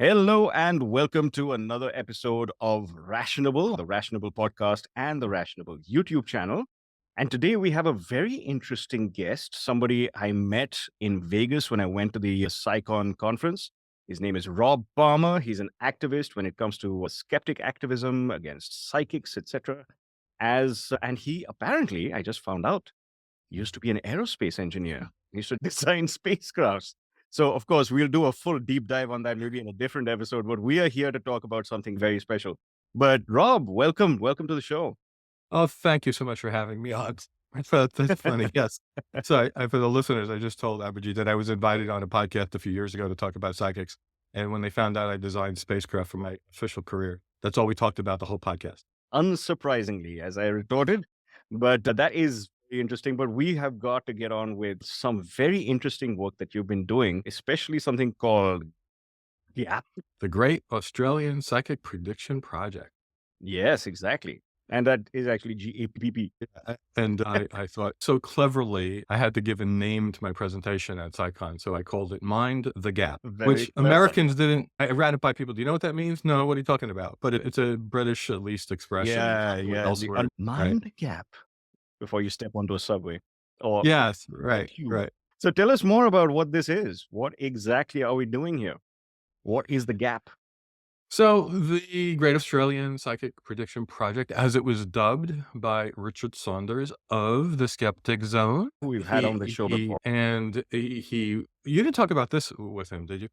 Hello and welcome to another episode of Rationable, the Rationable Podcast and the Rationable YouTube channel. And today we have a very interesting guest, somebody I met in Vegas when I went to the PsyCon conference. His name is Rob Palmer. He's an activist when it comes to skeptic activism against psychics, etc. And he apparently, I just found out, used to be an aerospace engineer. He used to design spacecrafts. So, of course, we'll do a full deep dive on that maybe in a different episode, but we are here to talk about something very special. But Rob, welcome. Welcome to the show. Oh, thank you so much for having me on. That's funny. Yes. So for the listeners, I just told Abhijit that I was invited on a podcast a few years ago to talk about psychics. And when they found out I designed spacecraft for my official career, that's all we talked about the whole podcast. Unsurprisingly, as I retorted, but that is very interesting. But we have got to get on with some very interesting work that you've been doing, especially something called GAPPP. The Great Australian Psychic Prediction Project. Yes, exactly. And that is actually GAPPP. And I thought so cleverly, I had to give a name to my presentation at PsyCon. So I called it Mind the Gap, Very which clever. Americans didn't. I ran it by people. Do you know what that means? No, what are you talking about? But it's a British, at least, expression. Yeah. Elsewhere, Mind the gap before you step onto a subway. Or Yes, right. So tell us more about what this is. What exactly are we doing here? What is the gap? So the Great Australian Psychic Prediction Project, as it was dubbed by Richard Saunders of the Skeptic Zone. We've had on the show before. And you didn't talk about this with him, did you?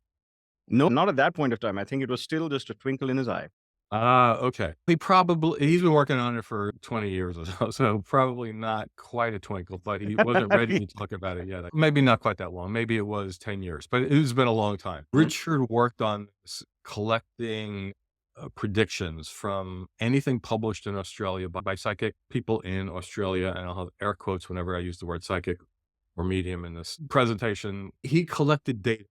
No, not at that point of time. I think it was still just a twinkle in his eye. Okay. He's been working on it for 20 years or so probably not quite a twinkle, but he wasn't ready to talk about it yet. Maybe not quite that long. Maybe it was 10 years, but it's been a long time. Richard worked on this, collecting predictions from anything published in Australia by psychic people in Australia. And I'll have air quotes whenever I use the word psychic or medium in this presentation. He collected data,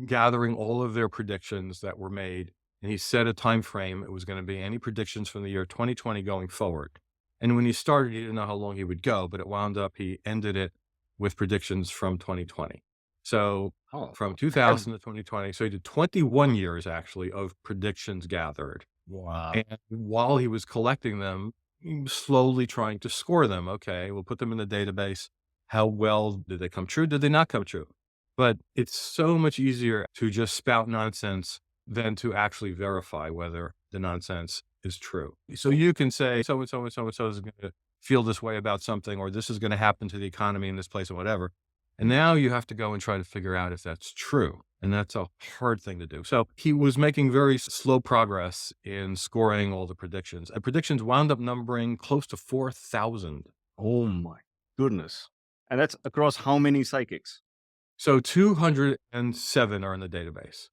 gathering all of their predictions that were made. And he set a time frame. It was going to be any predictions from the year 2020 going forward. And when he started, he didn't know how long he would go, but it wound up, he ended it with predictions from 2020. So from 2000 to 2020. So he did 21 years actually of predictions gathered. Wow. And while he was collecting them, he was slowly trying to score them. Okay, we'll put them in the database. How well did they come true? Did they not come true? But it's so much easier to just spout nonsense than to actually verify whether the nonsense is true. So you can say, so-and-so and so-and-so is going to feel this way about something, or this is going to happen to the economy in this place or whatever. And now you have to go and try to figure out if that's true. And that's a hard thing to do. So he was making very slow progress in scoring all the predictions. And predictions wound up numbering close to 4,000. Oh my goodness. And that's across how many psychics? So 207 are in the database.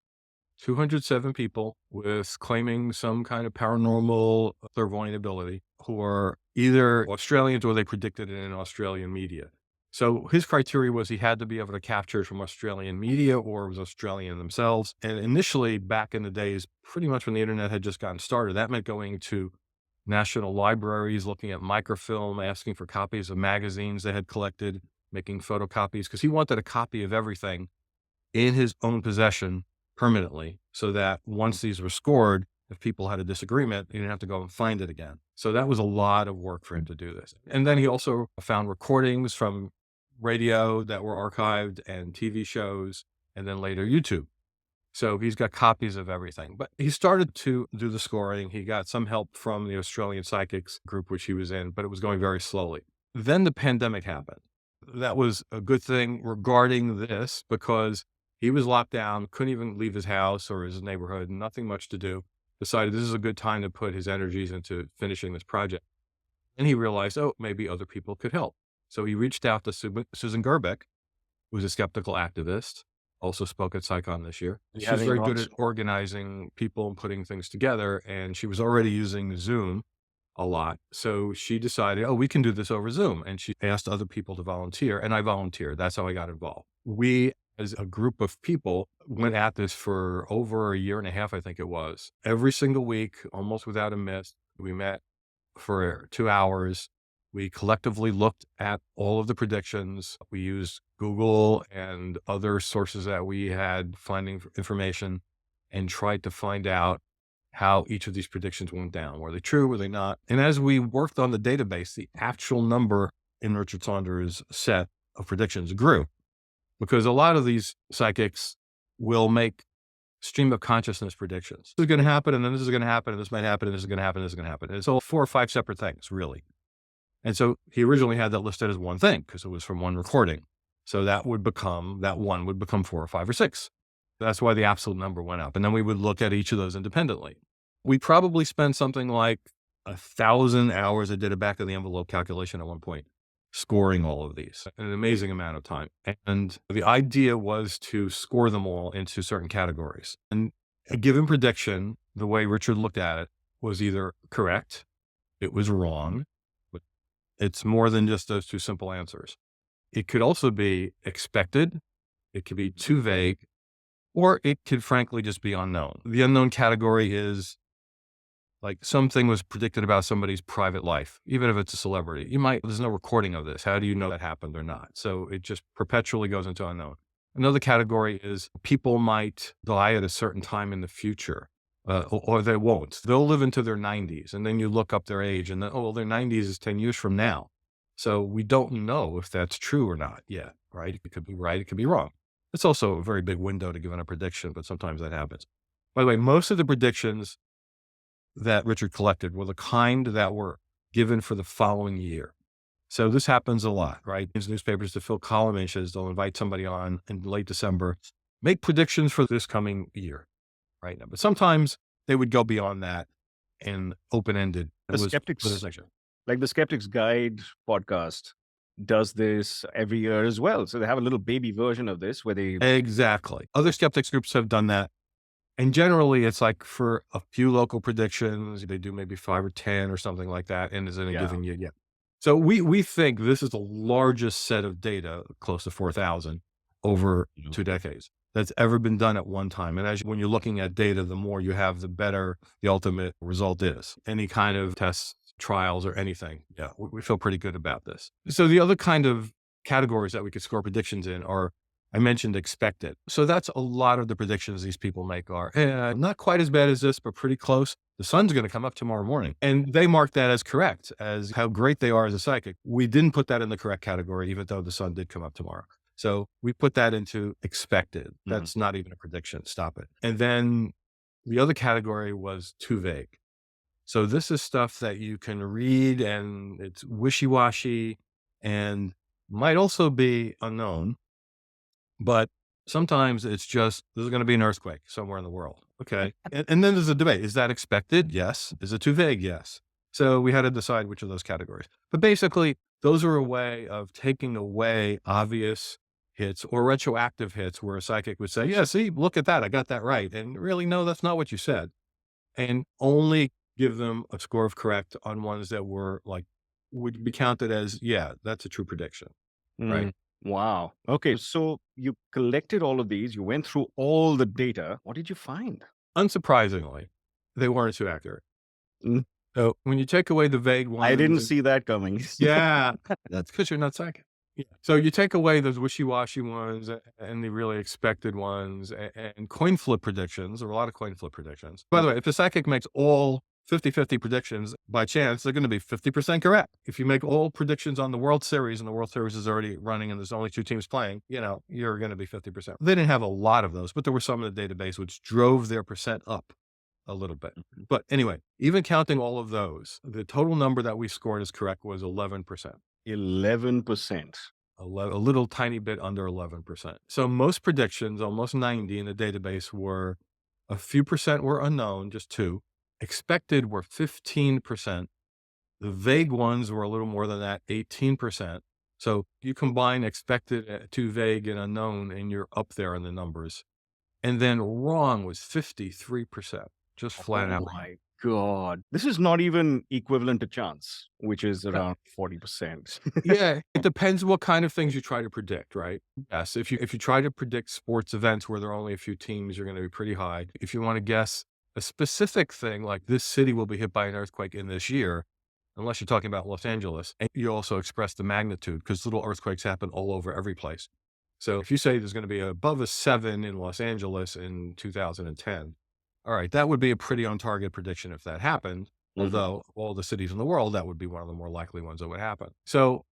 207 people with claiming some kind of paranormal clairvoyant ability who are either Australians or they predicted it in Australian media. So his criteria was he had to be able to capture it from Australian media or it was Australian themselves. And initially, back in the days, pretty much when the internet had just gotten started, that meant going to national libraries, looking at microfilm, asking for copies of magazines they had collected, making photocopies, because he wanted a copy of everything in his own possession permanently, so that once these were scored, if people had a disagreement, you didn't have to go and find it again. So that was a lot of work for him to do this. And then he also found recordings from radio that were archived and TV shows, and then later YouTube. So he's got copies of everything. But he started to do the scoring. He got some help from the Australian Psychics group, which he was in, but it was going very slowly. Then the pandemic happened. That was a good thing regarding this because he was locked down, couldn't even leave his house or his neighborhood, nothing much to do. Decided this is a good time to put his energies into finishing this project. And he realized, maybe other people could help. So he reached out to Susan Gerbeck, who's a skeptical activist, also spoke at PsyCon this year. She's very good at organizing people and putting things together. And she was already using Zoom a lot. So she decided, we can do this over Zoom. And she asked other people to volunteer, and I volunteered. That's how I got involved. We, as a group of people, went at this for over a year and a half, I think it was. Every single week, almost without a miss, we met for 2 hours. We collectively looked at all of the predictions. We used Google and other sources that we had finding information. and tried to find out how each of these predictions went down. Were they true? Were they not? And as we worked on the database, the actual number in Richard Saunders' set of predictions grew, because a lot of these psychics will make stream of consciousness predictions. This is going to happen, and then this is going to happen, and this might happen, and this is going to happen, and this is going to happen. And it's all 4 or 5 separate things, really. And so he originally had that listed as one thing because it was from one recording. So that one would become 4 or 5 or 6. That's why the absolute number went up. And then we would look at each of those independently. We probably spent something like 1,000 hours. I did a back of the envelope calculation at one point, scoring all of these, an amazing amount of time. And the idea was to score them all into certain categories. And a given prediction, the way Richard looked at it, was either correct, it was wrong, but it's more than just those 2 simple answers. It could also be expected, it could be too vague, or it could frankly just be unknown. The unknown category is like something was predicted about somebody's private life, even if it's a celebrity. There's no recording of this. How do you know that happened or not? So it just perpetually goes into unknown. Another category is people might die at a certain time in the future, or they won't. They'll live into their 90s, and then you look up their age, and then, their 90s is 10 years from now. So we don't know if that's true or not yet, right? It could be right, it could be wrong. It's also a very big window to give in a prediction, but sometimes that happens. By the way, most of the predictions that Richard collected were the kind that were given for the following year. So this happens a lot, right? In newspapers to fill column inches, they'll invite somebody on in late December, make predictions for this coming year, right? But sometimes they would go beyond that and open-ended. The Skeptics Guide podcast does this every year as well. So they have a little baby version of this where they... Exactly. Other skeptics groups have done that. And generally, it's like for a few local predictions, they do maybe 5 or 10 or something like that, and is in a given year. Yeah. So we think this is the largest set of data, close to 4,000 over 2 decades, that's ever been done at one time. And when you're looking at data, the more you have, the better the ultimate result is. Any kind of tests, trials, or anything. Yeah, we feel pretty good about this. So the other kind of categories that we could score predictions in are, I mentioned expected. So that's a lot of the predictions these people make are not quite as bad as this, but pretty close. The sun's going to come up tomorrow morning. And they mark that as correct, as how great they are as a psychic. We didn't put that in the correct category, even though the sun did come up tomorrow. So we put that into expected. That's not even a prediction. Stop it. And then the other category was too vague. So this is stuff that you can read and it's wishy-washy and might also be unknown. But sometimes it's just, there's going to be an earthquake somewhere in the world. Okay. And then there's a debate. Is that expected? Yes. Is it too vague? Yes. So we had to decide which of those categories. But basically, those are a way of taking away obvious hits or retroactive hits where a psychic would say, yeah, see, look at that. I got that right. And really, no, that's not what you said. And only give them a score of correct on ones that were like, would be counted as, yeah, that's a true prediction. Right. Wow. Okay. So you collected all of these, you went through all the data. What did you find? Unsurprisingly, they weren't too accurate. Mm. So when you take away the vague ones. I didn't see that coming. Yeah. That's because you're not psychic. Yeah. So you take away those wishy-washy ones and the really expected ones and coin flip predictions. There were a lot of coin flip predictions. By the way, if the psychic makes all 50-50 predictions, by chance, they're going to be 50% correct. If you make all predictions on the World Series and the World Series is already running and there's only 2 teams playing, you're going to be 50%. They didn't have a lot of those, but there were some in the database which drove their percent up a little bit. But anyway, even counting all of those, the total number that we scored as correct was 11%. 11%. A little tiny bit under 11%. So most predictions, almost 90 in the database, were a few percent were unknown, just 2. Expected were 15%. The vague ones were a little more than that, 18%. So you combine expected, too vague, and unknown, and you're up there in the numbers. And then wrong was 53%, just flat out. Oh my God. This is not even equivalent to chance, which is around 40%. Yeah, it depends what kind of things you try to predict, right? Yes, if you try to predict sports events where there are only a few teams, you're going to be pretty high. If you want to guess a specific thing, like this city will be hit by an earthquake in this year, unless you're talking about Los Angeles, and you also express the magnitude, because little earthquakes happen all over every place. So if you say there's going to be above a 7 in Los Angeles in 2010, All right, that would be a pretty on target prediction if that happened. Mhm. Although of all the cities in the world, that would be one of the more likely ones that would happen. So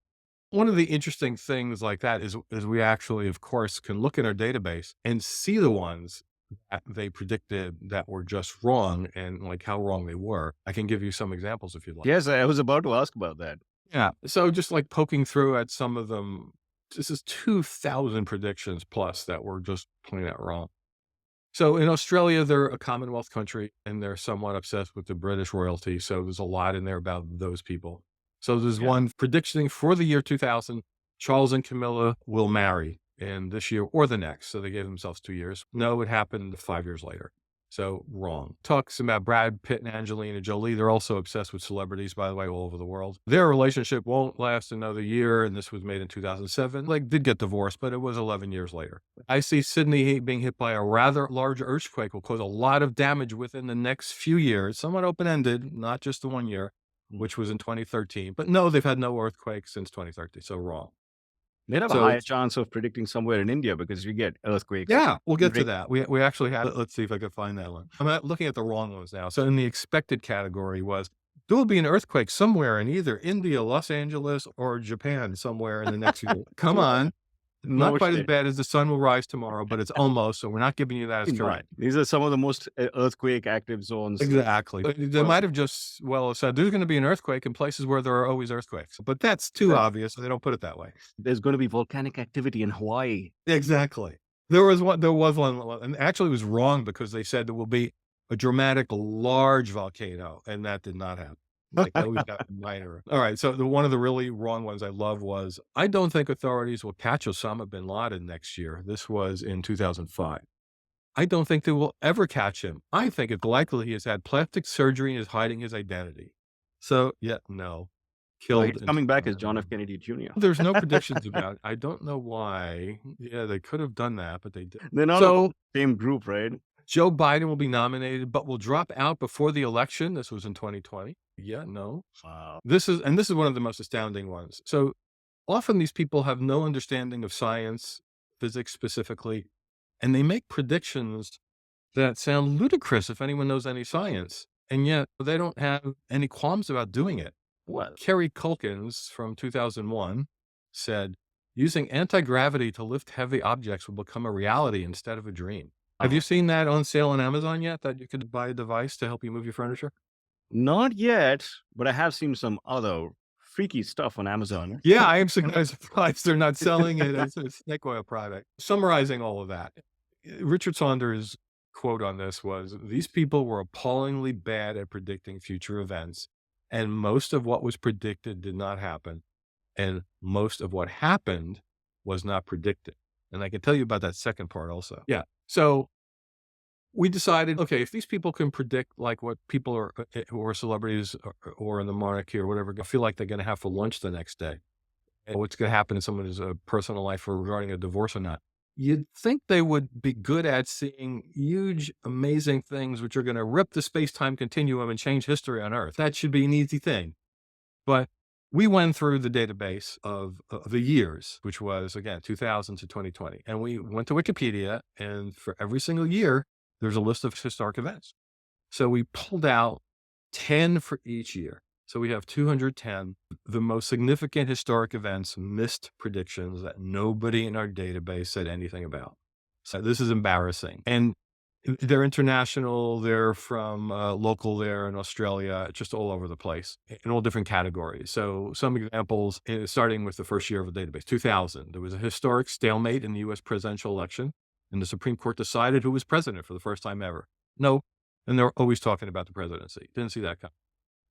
one of the interesting things like that is we actually, of course, can look in our database and see the ones that they predicted that were just wrong and like how wrong they were. I can give you some examples if you'd like. Yes, I was about to ask about that. Yeah. So just like poking through at some of them, this is 2,000 predictions plus that were just plain out wrong. So in Australia, they're a Commonwealth country and they're somewhat obsessed with the British royalty. So there's a lot in there about those people. So there's Yeah. one predicting for the year 2000, Charles and Camilla will marry in this year or the next. So they gave themselves 2 years. No, it happened 5 years later. So wrong. Talks about Brad Pitt and Angelina Jolie. They're also obsessed with celebrities, by the way, all over the world. Their relationship won't last another year. And this was made in 2007. Like did get divorced, but it was 11 years later. I see Sydney being hit by a rather large earthquake will cause a lot of damage within the next few years, somewhat open-ended, not just the 1 year, which was in 2013. But no, they've had no earthquakes since 2013. So wrong. They'd have a So higher chance of predicting somewhere in India because you get earthquakes. yeah, we'll get to Ra- that. We actually had, let's see if I can find that one. Looking at the wrong ones now. So in the expected category was there will be an earthquake somewhere in either India, Los Angeles, or Japan somewhere in the next few. Come on. Not No quite as shit. bad as the sun will rise tomorrow, but it's almost. So we're not giving you that as Not. correct. These are some of the most earthquake active zones. Exactly. They might have just said there's going to be an earthquake in places where there are always earthquakes, but that's too obvious. So they don't put it that way. There's going to be volcanic activity in Hawaii. Exactly. There was one, and actually it was wrong because they said there will be a dramatic large volcano, and that did not happen. Like that we got minor. All right. So one of the really wrong ones I love was, I don't think authorities will catch Osama bin Laden next year. This was in 2005. I don't think they will ever catch him. I think it's likely he has had plastic surgery and is hiding his identity. So yeah, no. So Killed. he's coming back as John F. Kennedy Jr. There's no predictions about it. I don't know why. Yeah, they could have done that, but they did. They're not So the same group, right? Joe Biden will be nominated, but will drop out before the election. This was in 2020. Yeah, no. Wow. This is one of the most astounding ones. So often these people have no understanding of science, physics specifically, and they make predictions that sound ludicrous if anyone knows any science. And yet they don't have any qualms about doing it. Well, Kerry Culkins from 2001 said, using anti-gravity to lift heavy objects will become a reality instead of a dream. Have you seen that on sale on Amazon yet, that you could buy a device to help you move your furniture? not yet, but I have seen some other freaky stuff on Amazon. Yeah, I am surprised they're not selling it as a snake oil product. Summarizing all of that, Richard Saunders' quote on this was, these people were appallingly bad at predicting future events, and most of what was predicted did not happen, and most of what happened was not predicted. And I can tell you about that second part also. Yeah. So we decided, okay, if these people can predict like what people are, who are celebrities or in the monarchy or whatever, feel like they're going to have for lunch the next day, and what's going to happen in someone's personal life or regarding a divorce or not, you'd think they would be good at seeing huge, amazing things which are going to rip the space-time continuum and change history on Earth. That should be an easy thing. But we went through the database of the years, which was, again, 2000 to 2020. And we went to Wikipedia, and for every single year, there's a list of historic events. So we pulled out 10 for each year. So we have 210, the most significant historic events, missed predictions that nobody in our database said anything about. So this is embarrassing. And they're international, they're from local there in Australia, just all over the place in all different categories. So some examples, starting with the first year of the database, 2000, there was a historic stalemate in the US presidential election, and the Supreme Court decided who was president for the first time ever. No, and they're always talking about the presidency. Didn't see that coming.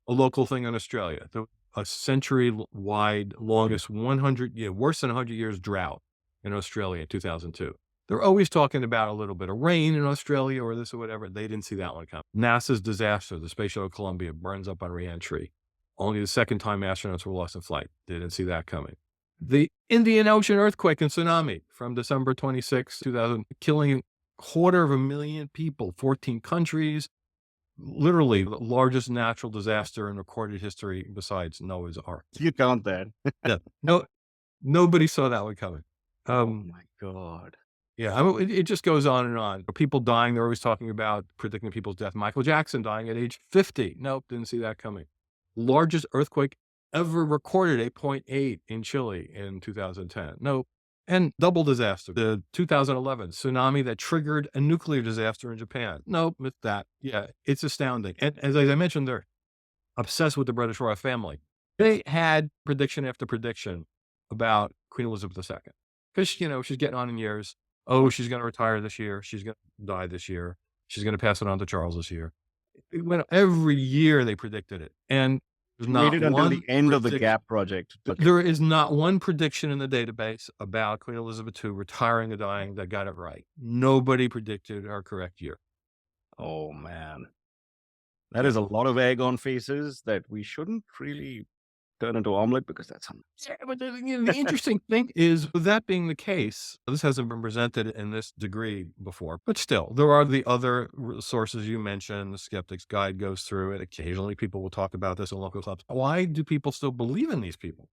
A local thing in Australia, a century-wide, longest 100, worse than 100 years drought in Australia in 2002. They're always talking about a little bit of rain in Australia or this or whatever. They didn't see that one coming. NASA's disaster, the Space Shuttle Columbia burns up on reentry. Only the second time astronauts were lost in flight. They didn't see that coming. The Indian Ocean earthquake and tsunami from December 26, 2000, killing 250,000 people, 14 countries. Literally the largest natural disaster in recorded history besides Noah's Ark. You count that. Yeah. No, nobody saw that one coming. Oh my God. Yeah, I mean, it just goes on and on. People dying, they're always talking about predicting people's death. Michael Jackson dying at age 50. Nope, didn't see that coming. Largest earthquake ever recorded, 8.8 in Chile in 2010. Nope. And double disaster, the 2011 tsunami that triggered a nuclear disaster in Japan. Nope, missed that. Yeah, it's astounding. And as I mentioned, they're obsessed with the British royal family. They had prediction after prediction about Queen Elizabeth II because, she's getting on in years. Oh, she's going to retire this year. She's going to die this year. She's going to pass it on to Charles this year. Every year they predicted it. And there's She not waited until one the end of the prediction. GAP project. There is not one prediction in the database about Queen Elizabeth II retiring or dying that got it right. Nobody predicted her correct year. Oh, man. That is a lot of egg on faces that we shouldn't really turn into omelet because that's Yeah, but the interesting thing is, with that being the case, this hasn't been presented in this degree before, but still, there are the other sources you mentioned. The Skeptic's Guide goes through it. Occasionally, people will talk about this in local clubs. Why do people still believe in these people?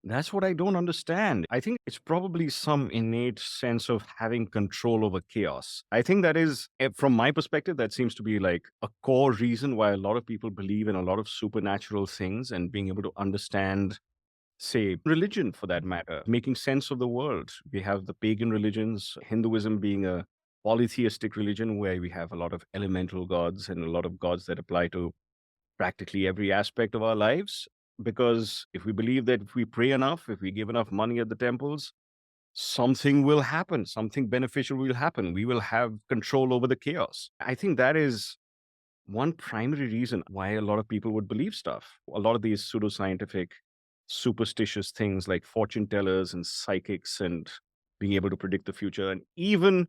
That's what I don't understand. I think it's probably some innate sense of having control over chaos. I think that is, from my perspective, that seems to be like a core reason why a lot of people believe in a lot of supernatural things and being able to understand, say, religion for that matter, making sense of the world. We have the pagan religions, Hinduism being a polytheistic religion where we have a lot of elemental gods and a lot of gods that apply to practically every aspect of our lives. Because if we believe that if we pray enough, if we give enough money at the temples, something will happen, something beneficial will happen. We will have control over the chaos. I think that is one primary reason why a lot of people would believe stuff. A lot of these pseudoscientific, superstitious things like fortune tellers and psychics and being able to predict the future, and even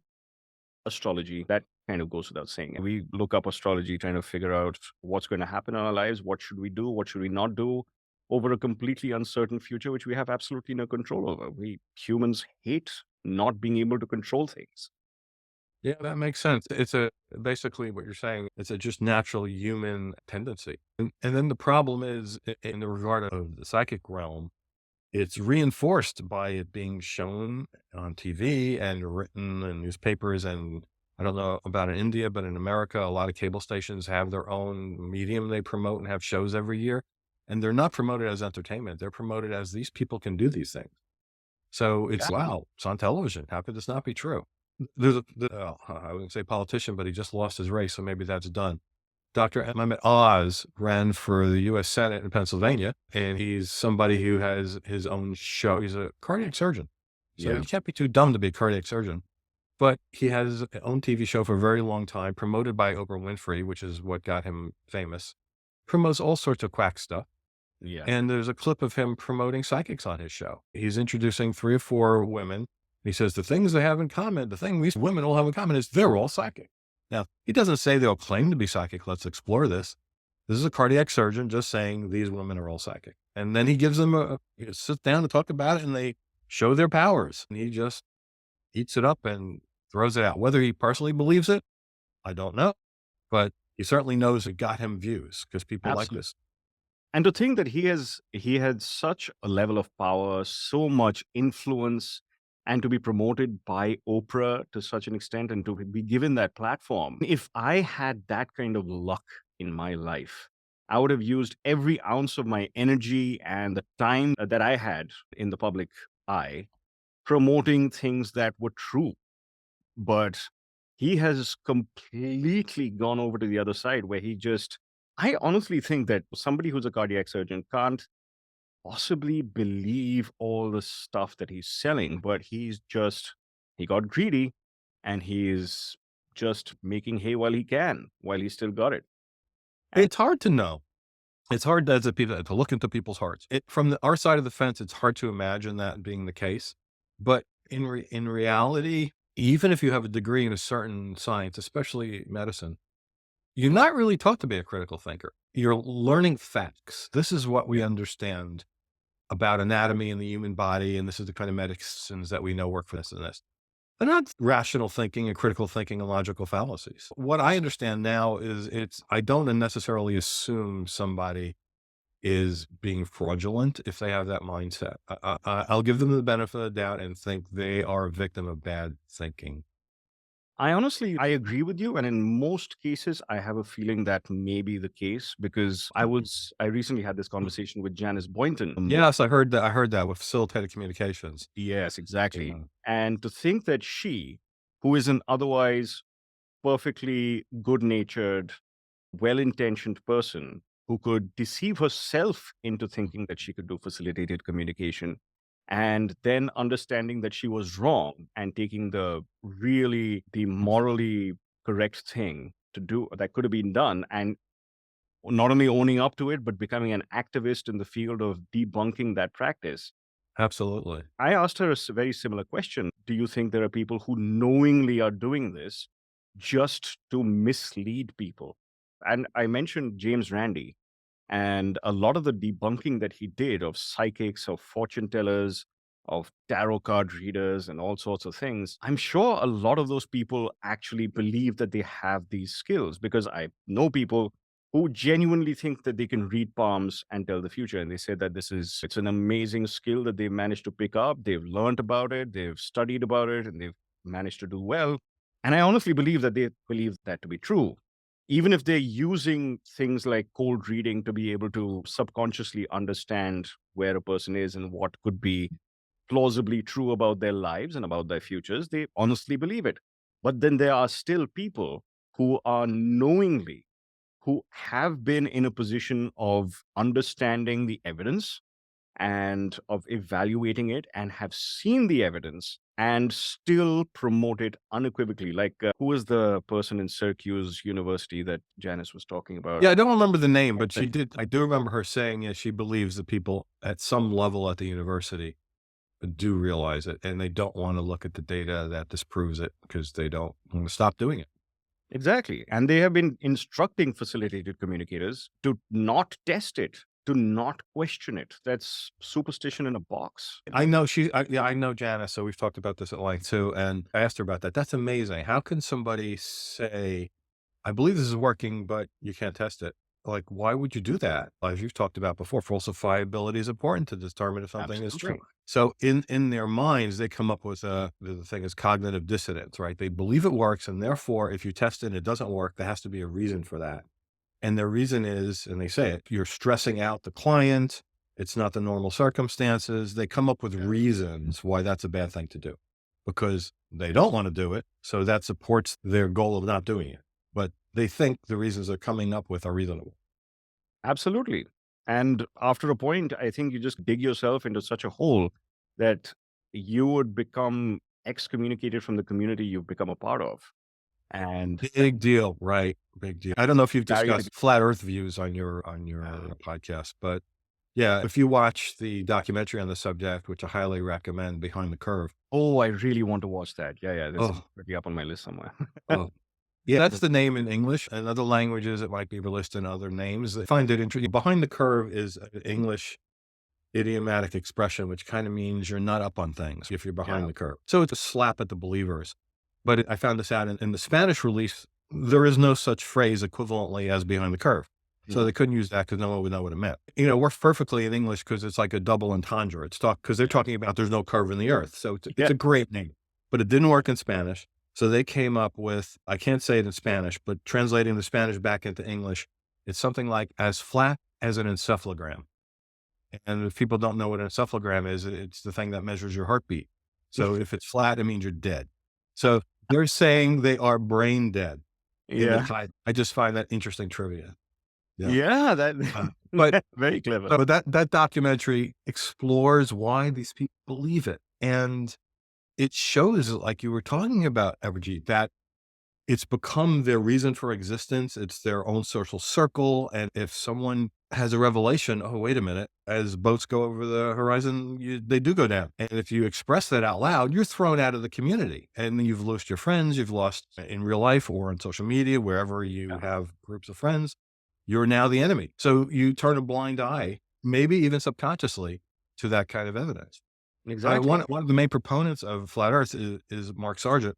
astrology, that kind of goes without saying. We look up astrology trying to figure out what's going to happen in our lives, what should we do, what should we not do over a completely uncertain future, which we have absolutely no control over. We humans hate not being able to control things. Yeah, that makes sense. It's basically what you're saying. It's a just natural human tendency. And then the problem is in the regard of the psychic realm, it's reinforced by it being shown on TV and written in newspapers. And I don't know about in India, but in America, a lot of cable stations have their own medium they promote and have shows every year. And they're not promoted as entertainment. They're promoted as these people can do these things. So it's, Yeah. wow, it's on television. How could this not be true? I wouldn't say politician, but he just lost his race. So maybe that's done. Dr. Mehmet Oz ran for the U.S. Senate in Pennsylvania, and he's somebody who has his own show. He's a cardiac surgeon. So Yeah. you can't be too dumb to be a cardiac surgeon. But he has his own TV show for a very long time, promoted by Oprah Winfrey, which is what got him famous. Promotes all sorts of quack stuff. Yeah. And there's a clip of him promoting psychics on his show. He's introducing 3 or 4 women. He says the things they have in common, the thing these women all have in common is they're all psychic. Now, he doesn't say they'll claim to be psychic. Let's explore this. This is a cardiac surgeon just saying these women are all psychic. And then he gives them he sits down to talk about it and they show their powers. And he just eats it up and throws it out. Whether he personally believes it, I don't know. But he certainly knows it got him views because people like Absolutely. this. And to think that he had such a level of power, so much influence, and to be promoted by Oprah to such an extent and to be given that platform. If I had that kind of luck in my life, I would have used every ounce of my energy and the time that I had in the public eye promoting things that were true. But he has completely gone over to the other side where I honestly think that somebody who's a cardiac surgeon can't possibly believe all the stuff that he's selling, but he got greedy and he's just making hay while he can, while he still got it. And It's hard to know. It's hard as a people to look into people's hearts. From our side of the fence, it's hard to imagine that being the case. But in reality, even if you have a degree in a certain science, especially medicine, you're not really taught to be a critical thinker. You're learning facts. This is what we understand about anatomy in the human body, and this is the kind of medicines that we know work for this and this. They're not rational thinking and critical thinking and logical fallacies. What I understand now is I don't necessarily assume somebody is being fraudulent if they have that mindset. I'll give them the benefit of the doubt and think they are a victim of bad thinking. I agree with you. And in most cases, I have a feeling that may be the case because I recently had this conversation with Janice Boynton. Yes, I heard that. I heard that with facilitated communications. Yes, exactly. Yeah. And to think that she, who is an otherwise perfectly good natured, well intentioned person who could deceive herself into thinking that she could do facilitated communication and then understanding that she was wrong and taking the morally correct thing to do that could have been done and not only owning up to it but becoming an activist in the field of debunking that practice. Absolutely. I asked her a very similar question. Do you think there are people who knowingly are doing this just to mislead people? And I mentioned James Randi and a lot of the debunking that he did of psychics, of fortune tellers, of tarot card readers, and all sorts of things. I'm sure a lot of those people actually believe that they have these skills because I know people who genuinely think that they can read palms and tell the future. And they say that it's an amazing skill that they've managed to pick up. They've learned about it, they've studied about it, and they've managed to do well. And I honestly believe that they believe that to be true. Even if they're using things like cold reading to be able to subconsciously understand where a person is and what could be plausibly true about their lives and about their futures, they honestly believe it. But then there are still people who are knowingly who have been in a position of understanding the evidence and of evaluating it and have seen the evidence and still promote it unequivocally. Like, who was the person in Syracuse University that Janice was talking about? Yeah, I don't remember the name, but she did. I do remember her saying, yeah, she believes that people at some level at the university do realize it and they don't want to look at the data that disproves it because they don't want to stop doing it. Exactly. And they have been instructing facilitated communicators to not test it, to not question it. That's superstition in a box. I know I know Janice. So we've talked about this at length too. And I asked her about that. That's amazing. How can somebody say, I believe this is working, but you can't test it? Like, why would you do that? As you've talked about before, falsifiability is important to determine if something is true. Absolutely. So in their minds, they come up with the thing is cognitive dissonance, right? They believe it works. And therefore, if you test it and it doesn't work, there has to be a reason for that. And their reason is, and they say it, you're stressing out the client. It's not the normal circumstances. They come up with reasons why that's a bad thing to do because they don't want to do it. So that supports their goal of not doing it. But they think the reasons they're coming up with are reasonable. Absolutely. And after a point, I think you just dig yourself into such a hole that you would become excommunicated from the community you've become a part of. And Big deal, right? Big deal. I don't know if you've barrier discussed flat Earth views on your podcast, but yeah, if you watch the documentary on the subject, which I highly recommend, Behind the Curve. oh, I really want to watch that. Yeah. This is Oh, pretty up on my list somewhere. oh, yeah, that's the name in English. In other languages, it might be released in other names. I find it interesting. Behind the curve is an English idiomatic expression, which kind of means you're not up on things if you're behind Yeah. the curve. So it's a slap at the believers. But I found this out in the Spanish release, there is no such phrase equivalently as behind the curve. So they couldn't use that because no one would know what it meant. It works perfectly in English because it's like a double entendre. It's because they're talking about there's no curve in the earth. So it's a great name, but it didn't work in Spanish. So they came up with, I can't say it in Spanish, but translating the Spanish back into English, it's something like as flat as an encephalogram. And if people don't know what an encephalogram is, it's the thing that measures your heartbeat. So if it's flat, it means you're dead. So they're saying they are brain dead. Yeah. I just find that interesting trivia. Yeah. That But very clever. but that documentary explores why these people believe it. And it shows, like you were talking about, Evergy, that it's become their reason for existence. It's their own social circle. And if someone has a revelation, oh, wait a minute, as boats go over the horizon, they do go down. And if you express that out loud, you're thrown out of the community and then you've lost your friends. You've lost in real life or on social media, wherever you have groups of friends, you're now the enemy. So you turn a blind eye, maybe even subconsciously, to that kind of evidence. Exactly. One of the main proponents of flat Earth is Mark Sargent.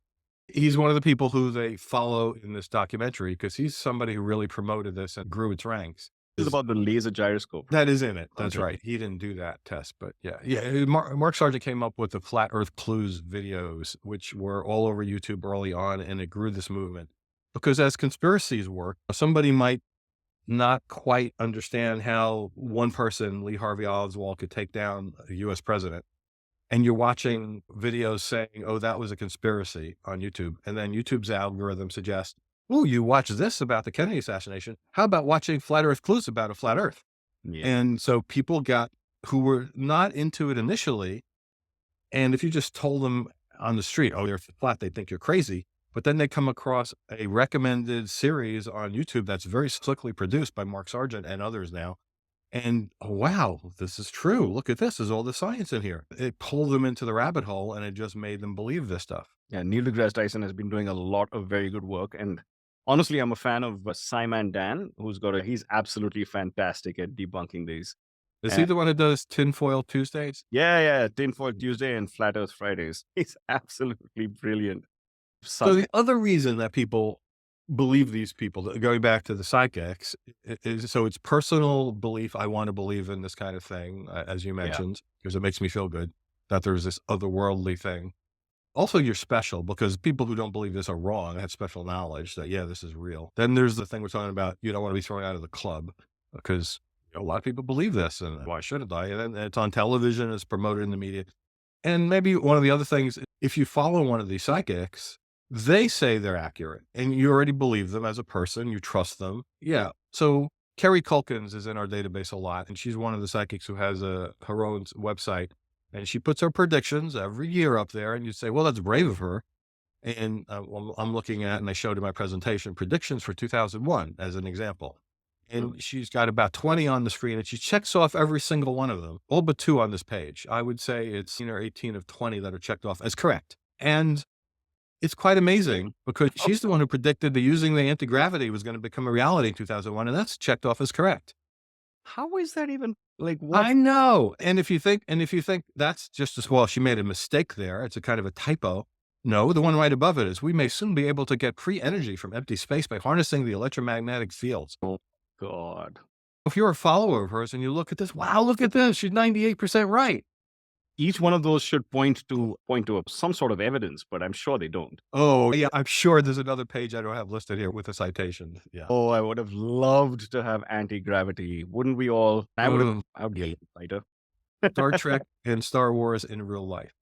He's one of the people who they follow in this documentary because he's somebody who really promoted this and grew its ranks. This is about the laser gyroscope. That is in it. That's Okay. right. He didn't do that test, but yeah. Mark Sargent came up with the flat Earth clues videos, which were all over YouTube early on, and it grew this movement. Because as conspiracies work, somebody might not quite understand how one person, Lee Harvey Oswald, could take down a U.S. president. And you're watching videos saying, oh, that was a conspiracy on YouTube. And then YouTube's algorithm suggests, oh, you watch this about the Kennedy assassination. How about watching Flat Earth clues about a flat Earth? Yeah. And so people who were not into it initially. And if you just told them on the street, oh, they're flat, they think you're crazy. But then they come across a recommended series on YouTube that's very slickly produced by Mark Sargent and others now. And oh, wow, this is true. Look at this. There's all the science in here. It pulled them into the rabbit hole and it just made them believe this stuff. Yeah, Neil deGrasse Tyson has been doing a lot of very good work. And honestly, I'm a fan of Simon Dan, he's absolutely fantastic at debunking these. Is he the one that does Tinfoil Tuesdays? Yeah. Tinfoil Tuesday and Flat Earth Fridays. He's absolutely brilliant. So the other reason that people believe these people, going back to the psychics, is so it's personal belief. I want to believe in this kind of thing, as you mentioned, because it makes me feel good that there's this otherworldly thing. Also, you're special because people who don't believe this are wrong, have special knowledge that, yeah, this is real. Then there's the thing we're talking about. You don't want to be thrown out of the club because a lot of people believe this, and why shouldn't I? And then it's on television, it's promoted in the media. And maybe one of the other things, if you follow one of these psychics, they say they're accurate and you already believe them as a person, you trust them. Yeah. So Kerry Culkins is in our database a lot, and she's one of the psychics who has her own website, and she puts her predictions every year up there, and you say, well, that's brave of her. And I'm looking at, and I showed in my presentation, predictions for 2001 as an example. And she's got about 20 on the screen, and she checks off every single one of them, all but 2 on this page. I would say it's 18 of 20 that are checked off as correct. And it's quite amazing because she's the one who predicted that using the anti-gravity was going to become a reality in 2001, and that's checked off as correct. How is that even what? I know. And if you think that's just as well, she made a mistake there. It's a kind of a typo. No, the one right above it is, we may soon be able to get free energy from empty space by harnessing the electromagnetic fields. Oh, God. If you're a follower of hers and you look at this, wow, look at this. She's 98% right. Each one of those should point to some sort of evidence, but I'm sure they don't. Oh, yeah. I'm sure there's another page I don't have listed here with a citation. Yeah. Oh, I would have loved to have anti-gravity. Wouldn't we all? I would be a fighter. Star Trek and Star Wars in real life.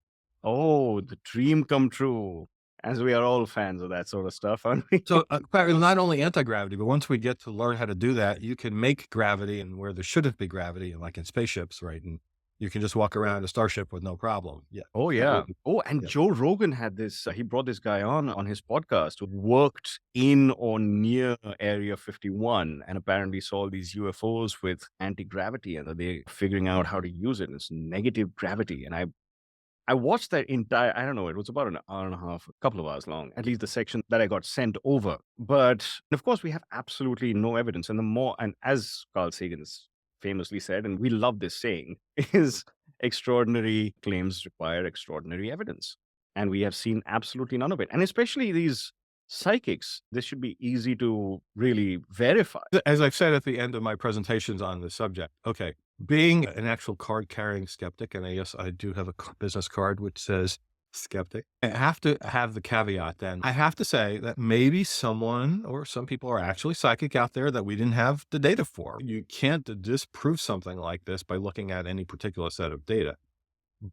Oh, the dream come true. As we are all fans of that sort of stuff, aren't we? So not only anti-gravity, but once we get to learn how to do that, you can make gravity and where there shouldn't be gravity, like in spaceships, right? And you can just walk around a starship with no problem. Yeah. Oh, yeah. Oh, and Joe Rogan had this, he brought this guy on his podcast who worked in or near Area 51 and apparently saw these UFOs with anti-gravity, and they're figuring out how to use it. It's negative gravity. And I watched that entire, I don't know, it was about an hour and a half, a couple of hours long, at least the section that I got sent over. But of course, we have absolutely no evidence. And as Carl Sagan's famously said, and we love this saying, is extraordinary claims require extraordinary evidence. And we have seen absolutely none of it. And especially these psychics, this should be easy to really verify. As I've said at the end of my presentations on the subject, okay, being an actual card-carrying skeptic, and yes, I do have a business card which says skeptic, I have to have the caveat then. I have to say that maybe someone or some people are actually psychic out there that we didn't have the data for. You can't disprove something like this by looking at any particular set of data.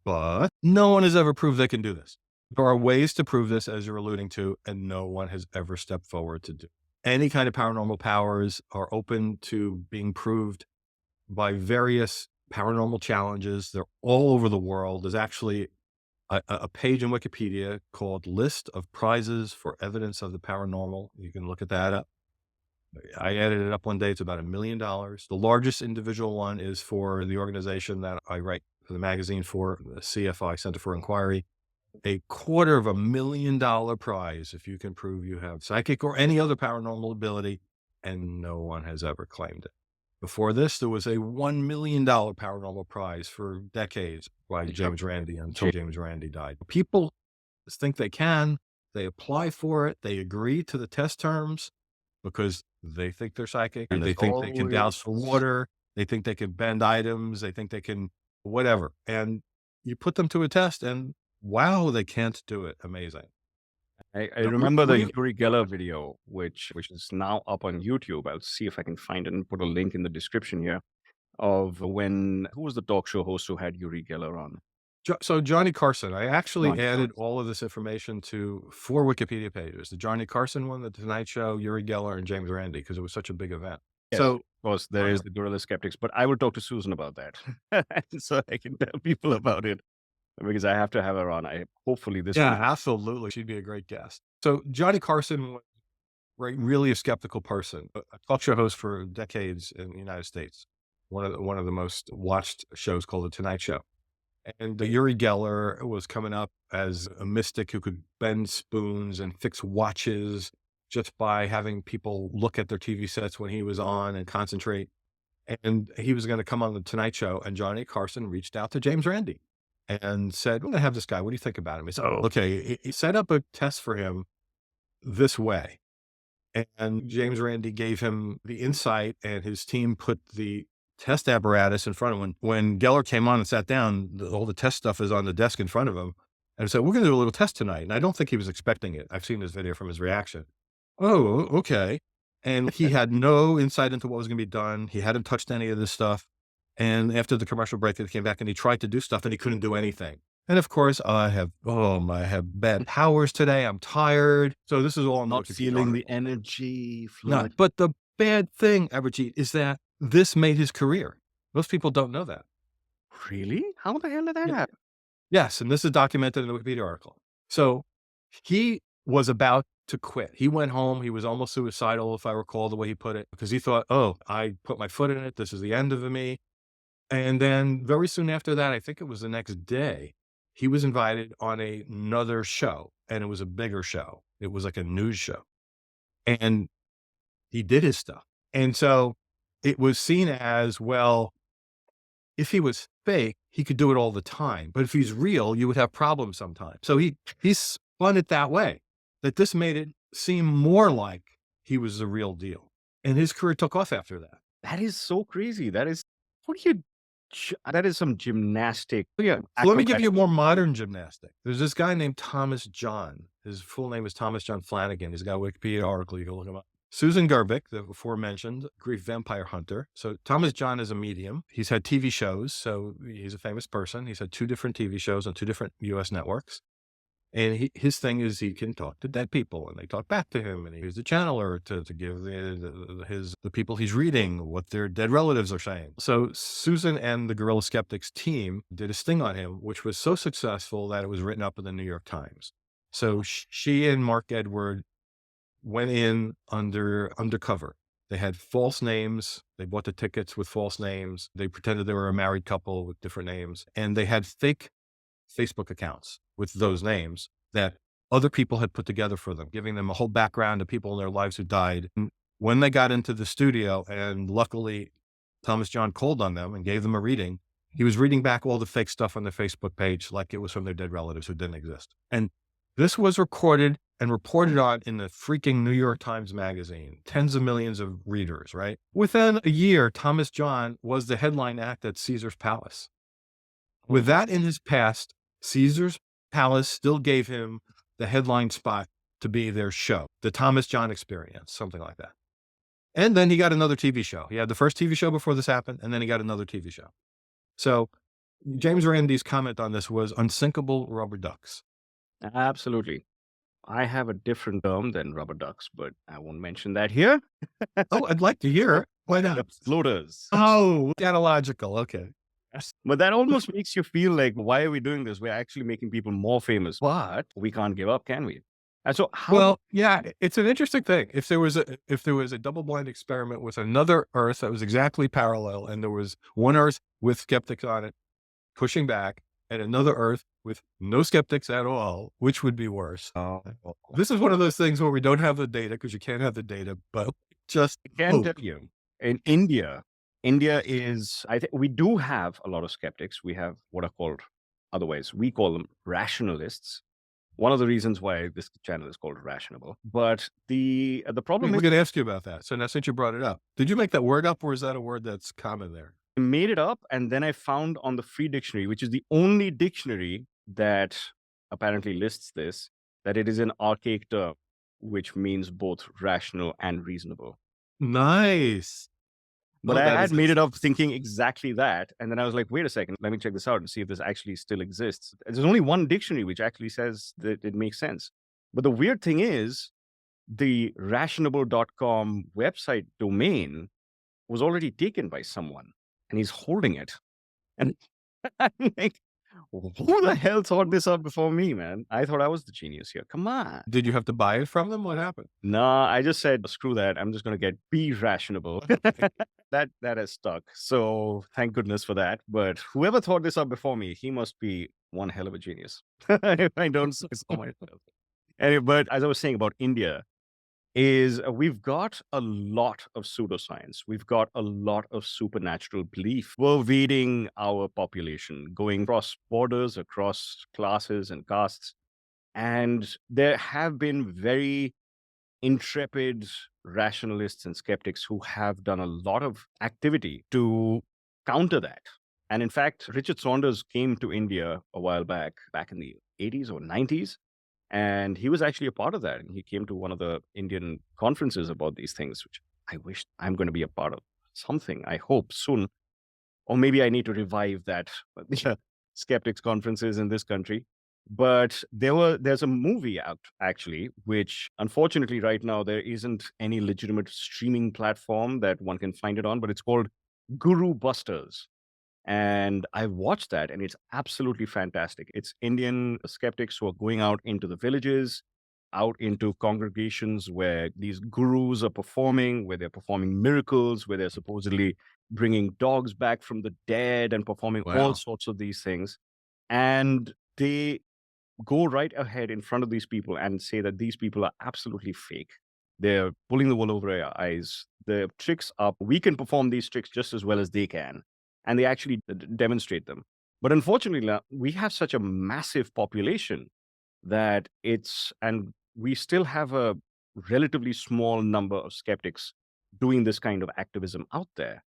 But no one has ever proved they can do this. There are ways to prove this, as you're alluding to, and no one has ever stepped forward to do. Any kind of paranormal powers are open to being proved by various paranormal challenges. They're all over the world. There's actually a page in Wikipedia called List of Prizes for Evidence of the Paranormal. You can look at that up. I added it up one day. It's about $1 million. The largest individual one is for the organization that I write for the magazine for, the CFI, Center for Inquiry. $250,000 prize if you can prove you have psychic or any other paranormal ability, and no one has ever claimed it. Before this, there was a $1 million paranormal prize for decades by James Randi until James Randi died. People think they can, they apply for it, they agree to the test terms because They think they're psychic. And They there's think they can always douse for water. They think they can bend items. They think they can whatever. And you put them to a test and wow, they can't do it. Amazing. I Now, remember the we Yuri Geller video, which is now up on YouTube. I'll see if I can find it and put a link in the description here of when who was the talk show host who had Yuri Geller on? So Johnny Carson, I actually Johnny added Carson. all of this information to 4 Wikipedia pages. The Johnny Carson one, The Tonight Show, Yuri Geller, and James Randi, because it was such a big event. Yes, So of course, there is the Gorilla Skeptics, but I will talk to Susan about that so I can tell people about it because I have to have her on. Hopefully this yeah, week. absolutely. She'd be a great guest. So Johnny Carson was really a skeptical person, a talk show host for decades in the United States. One of the most watched shows called The Tonight Show. And Yuri Geller was coming up as a mystic who could bend spoons and fix watches just by having people look at their TV sets when he was on and concentrate. And he was going to come on The Tonight Show. And Johnny Carson reached out to James Randi and said, "I'm going to have this guy. What do you think about him?" He said, "Oh, okay." He set up a test for him this way. And James Randi gave him the insight, and his team put the test apparatus in front of him. When Geller came on and sat down, all the test stuff is on the desk in front of him. And said, "We're going to do a little test tonight." And I don't think he was expecting it. I've seen this video from his reaction. "Oh, okay." And he had no insight into what was going to be done. He hadn't touched any of this stuff. And after the commercial break, he came back and he tried to do stuff and he couldn't do anything. And of course, I have bad powers today. I'm tired. So this is all on the Not Wikipedia feeling the article. energy No, flood. but the bad thing, Abhijit, is that this made his career. Most people don't know that. Really? How the hell did that Yeah. happen? Yes, and this is documented in the Wikipedia article. So he was about to quit. He went home. He was almost suicidal, if I recall the way he put it, because he thought, "Oh, I put my foot in it. This is the end of me." And then very soon after that, I think it was the next day, he was invited on another show, and it was a bigger show. It was like a news show. And he did his stuff. And so it was seen as, well, if he was fake, he could do it all the time. But if he's real, you would have problems sometimes. So he spun it that way, that this made it seem more like he was the real deal. And his career took off after that. That is so crazy. That is what do you that is some gymnastic. Yeah. So let me give you a more modern gymnastic. There's this guy named Thomas John. His full name is Thomas John Flanagan. He's got a Wikipedia article. You can look him up. Susan Gerbic, the aforementioned Greek vampire hunter. So Thomas John is a medium. He's had TV shows. So he's a famous person. He's had 2 different TV shows on 2 different US networks. And his thing is he can talk to dead people and they talk back to him. And he's a channeler to give the people he's reading what their dead relatives are saying. So Susan and the Gorilla Skeptics team did a sting on him, which was so successful that it was written up in the New York Times. So she and Mark Edward went in undercover. They had false names. They bought the tickets with false names. They pretended they were a married couple with different names. And they had fake Facebook accounts with those names that other people had put together for them, giving them a whole background of people in their lives who died. And when they got into the studio, and luckily Thomas John called on them and gave them a reading, he was reading back all the fake stuff on their Facebook page like it was from their dead relatives who didn't exist. And this was recorded and reported on in the freaking New York Times Magazine, tens of millions of readers, right? Within a year, Thomas John was the headline act at Caesar's Palace. With that in his past, Caesar's Palace still gave him the headline spot to be their show, the Thomas John Experience, something like that. And then he got another TV show. He had the first TV show before this happened, and then he got another TV show. So James Randi's comment on this was unsinkable rubber ducks. Absolutely. I have a different term than rubber ducks, but I won't mention that here. Oh, I'd like to hear it. Why not? Floaters. Oh, analogical. Okay. But that almost makes you feel like, why are we doing this? We're actually making people more famous, but we can't give up, can we? And so how Well, yeah, it's an interesting thing. If there was a double-blind experiment with another Earth that was exactly parallel, and there was one Earth with skeptics on it pushing back, and another Earth with no skeptics at all, which would be worse? This is one of those things where we don't have the data because you can't have the data, but just I can tell you, in India is, I think we do have a lot of skeptics. We have what are called, otherwise we call them rationalists. One of the reasons why this channel is called Rationable. But the problem We're is going to ask you about that. So now, since you brought it up, did you make that word up, or is that a word that's common there? I made it up, and then I found on the free dictionary, which is the only dictionary that apparently lists this, that it is an archaic term, which means both rational and reasonable. Nice. But Oh, I that had is made it up thinking exactly that. And then I was like, wait a second, let me check this out and see if this actually still exists. There's only one dictionary which actually says that it makes sense. But the weird thing is, the rationable.com website domain was already taken by someone and he's holding it. And I'm like, who the hell thought this up before me, man? I thought I was the genius here. Come on. Did you have to buy it from them? What happened? Nah, I just said, screw that. I'm just going to get be rationable. That has stuck. So thank goodness for that. But whoever thought this up before me, he must be one hell of a genius. If I don't say so myself. Anyway, but as I was saying about India, is we've got a lot of pseudoscience. We've got a lot of supernatural belief pervading our population, going across borders, across classes and castes. And there have been very intrepid rationalists and skeptics who have done a lot of activity to counter that. And in fact, Richard Saunders came to India a while back in the 80s or 90s, and he was actually a part of that. And he came to one of the Indian conferences about these things, which I wish I'm going to be a part of something, I hope soon. Or maybe I need to revive that skeptics conferences in this country. But there's a movie out actually, which unfortunately right now there isn't any legitimate streaming platform that one can find it on, but it's called Guru Busters. And I watched that and it's absolutely fantastic. It's Indian skeptics who are going out into the villages, out into congregations where these gurus are performing, where they're performing miracles, where they're supposedly bringing dogs back from the dead and performing all Wow. sorts of these things. And they go right ahead in front of these people and say that these people are absolutely fake. They're pulling the wool over our eyes. The tricks are, we can perform these tricks just as well as they can. And they actually demonstrate them. But unfortunately, we have such a massive population that and we still have a relatively small number of skeptics doing this kind of activism out there.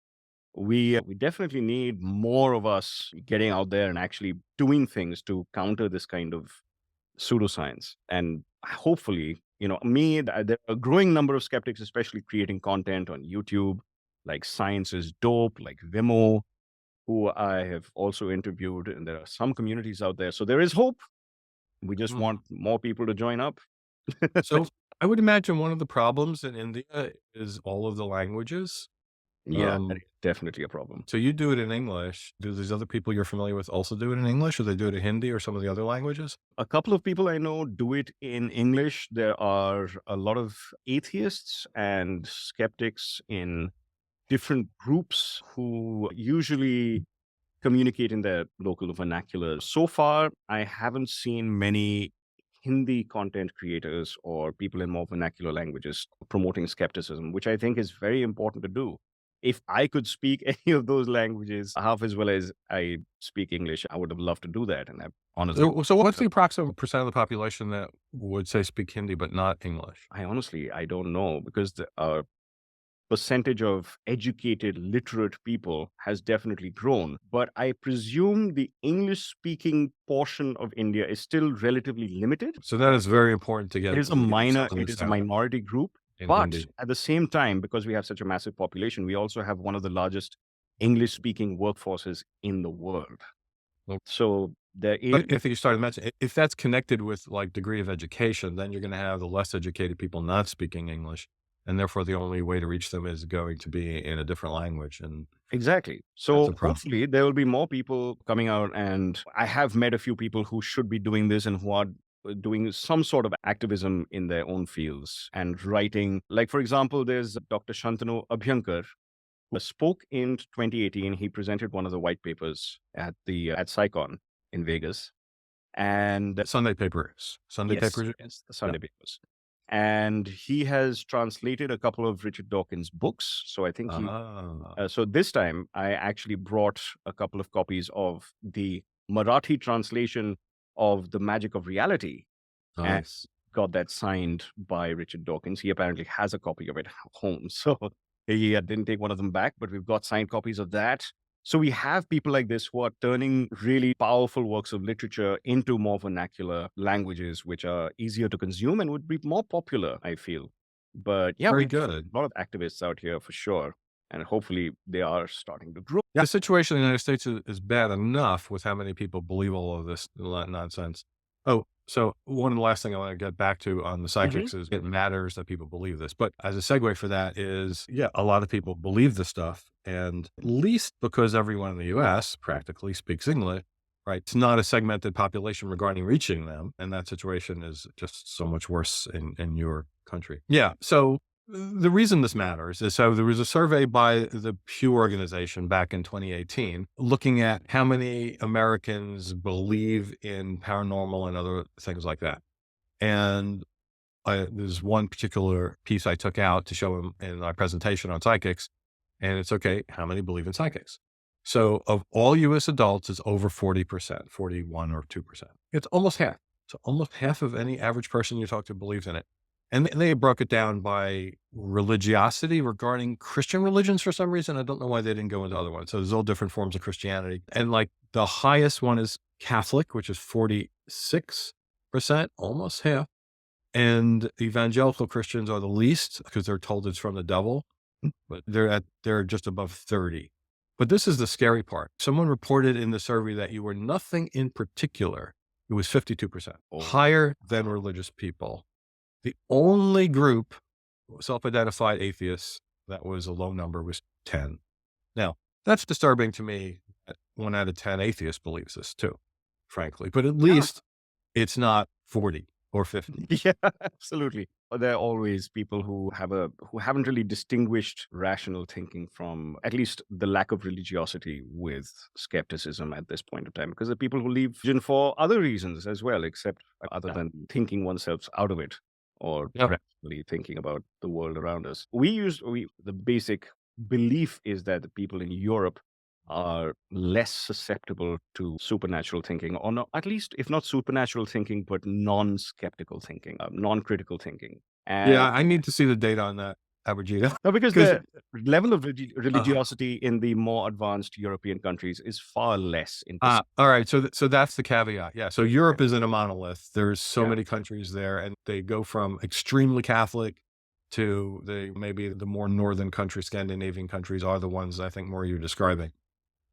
We definitely need more of us getting out there and actually doing things to counter this kind of pseudoscience. And hopefully, there are a growing number of skeptics, especially creating content on YouTube, like Science is Dope, like Vimo, who I have also interviewed. And there are some communities out there. So there is hope. We just Mm. want more people to join up. So I would imagine one of the problems in India is all of the languages. Yeah, that Um, is definitely a problem. so you do it in English. Do these other people you're familiar with also do it in English, or they do it in Hindi or some of the other languages? A couple of people I know do it in English. There are a lot of atheists and skeptics in different groups who usually communicate in their local vernacular. So far, I haven't seen many Hindi content creators or people in more vernacular languages promoting skepticism, which I think is very important to do. If I could speak any of those languages half as well as I speak English, I would have loved to do that. And I honestly, So what's the approximate percent of the population that would say speak Hindi but not English? I don't know because the percentage of educated, literate people has definitely grown. But I presume the English speaking portion of India is still relatively limited. So that is very important to It get is a it is a minority group. in But Hindi. at the same time, because we have such a massive population, we also have one of the largest English speaking workforces in the world. Well, So there is, but if you started mentioning, if that's connected with like degree of education, then you're going to have the less educated people not speaking English. And therefore the only way to reach them is going to be in a different language. And exactly. that's So a problem. hopefully there will be more people coming out. And I have met a few people who should be doing this and who are doing some sort of activism in their own fields and writing. Like, for example, there's Dr. Shantanu Abhyankar who spoke in 2018. He presented one of the white papers at SciCon in Vegas. And Sunday papers. yes, the Sunday papers. And he has translated a couple of Richard Dawkins' books. So I think Ah, so this time I actually brought a couple of copies of the Marathi translation of The Magic of Reality, and Nice. got that signed by Richard Dawkins. He apparently has a copy of it at home. So he didn't take one of them back, but we've got signed copies of that. So we have people like this who are turning really powerful works of literature into more vernacular languages, which are easier to consume and would be more popular, I feel. But yeah, Very we've got good. a lot of activists out here for sure. And hopefully they are starting to grow. Yeah, the situation in the United States is bad enough with how many people believe all of this nonsense. Oh, so one of the last thing I want to get back to on the Mhm. psychics is it matters that people believe this. But as a segue for that is, yeah, a lot of people believe this stuff. And at least because everyone in the US practically speaks English, right? It's not a segmented population regarding reaching them. And that situation is just so much worse in your country. Yeah. So the reason this matters is so there was a survey by the Pew organization back in 2018 looking at how many Americans believe in paranormal and other things like that. And there's one particular piece I took out to show them in my presentation on psychics. And it's okay, how many believe in psychics? So of all US adults, it's over 40%, 41 or 2%. It's almost half. So almost half of any average person you talk to believes in it. And they broke it down by religiosity regarding Christian religions for some reason. I don't know why they didn't go into other ones. So there's all different forms of Christianity. And like the highest one is Catholic, which is 46%, almost half. And evangelical Christians are the least because they're told it's from the devil, but they're just above 30. But this is the scary part. Someone reported in the survey that you were nothing in particular. It was 52%, Oh, higher than religious people. The only group, self-identified atheists, that was a low number, was 10. Now, that's disturbing to me. That 1 out of 10 atheists believes this too, frankly, but at yeah. least it's not 40 or 50. Yeah, absolutely. There are always people who haven't really distinguished rational thinking from at least the lack of religiosity with skepticism at this point of time, because there are people who leave religion for other reasons as well, except other than thinking oneself out of it or Yep. rationally thinking about the world around us. The basic belief is that the people in Europe are less susceptible to supernatural thinking, or not, at least if not supernatural thinking, but non-skeptical thinking, non-critical thinking. Yeah, And I need to see the data on that, Abhijit. no, because 'Cause the level of uh, religiosity in the more advanced European countries is far less in all right, so that's the caveat. Yeah, so Europe isn't a monolith. There's so Yeah. many countries there, and they go from extremely Catholic to maybe the more northern countries, Scandinavian countries are the ones I think more you're describing.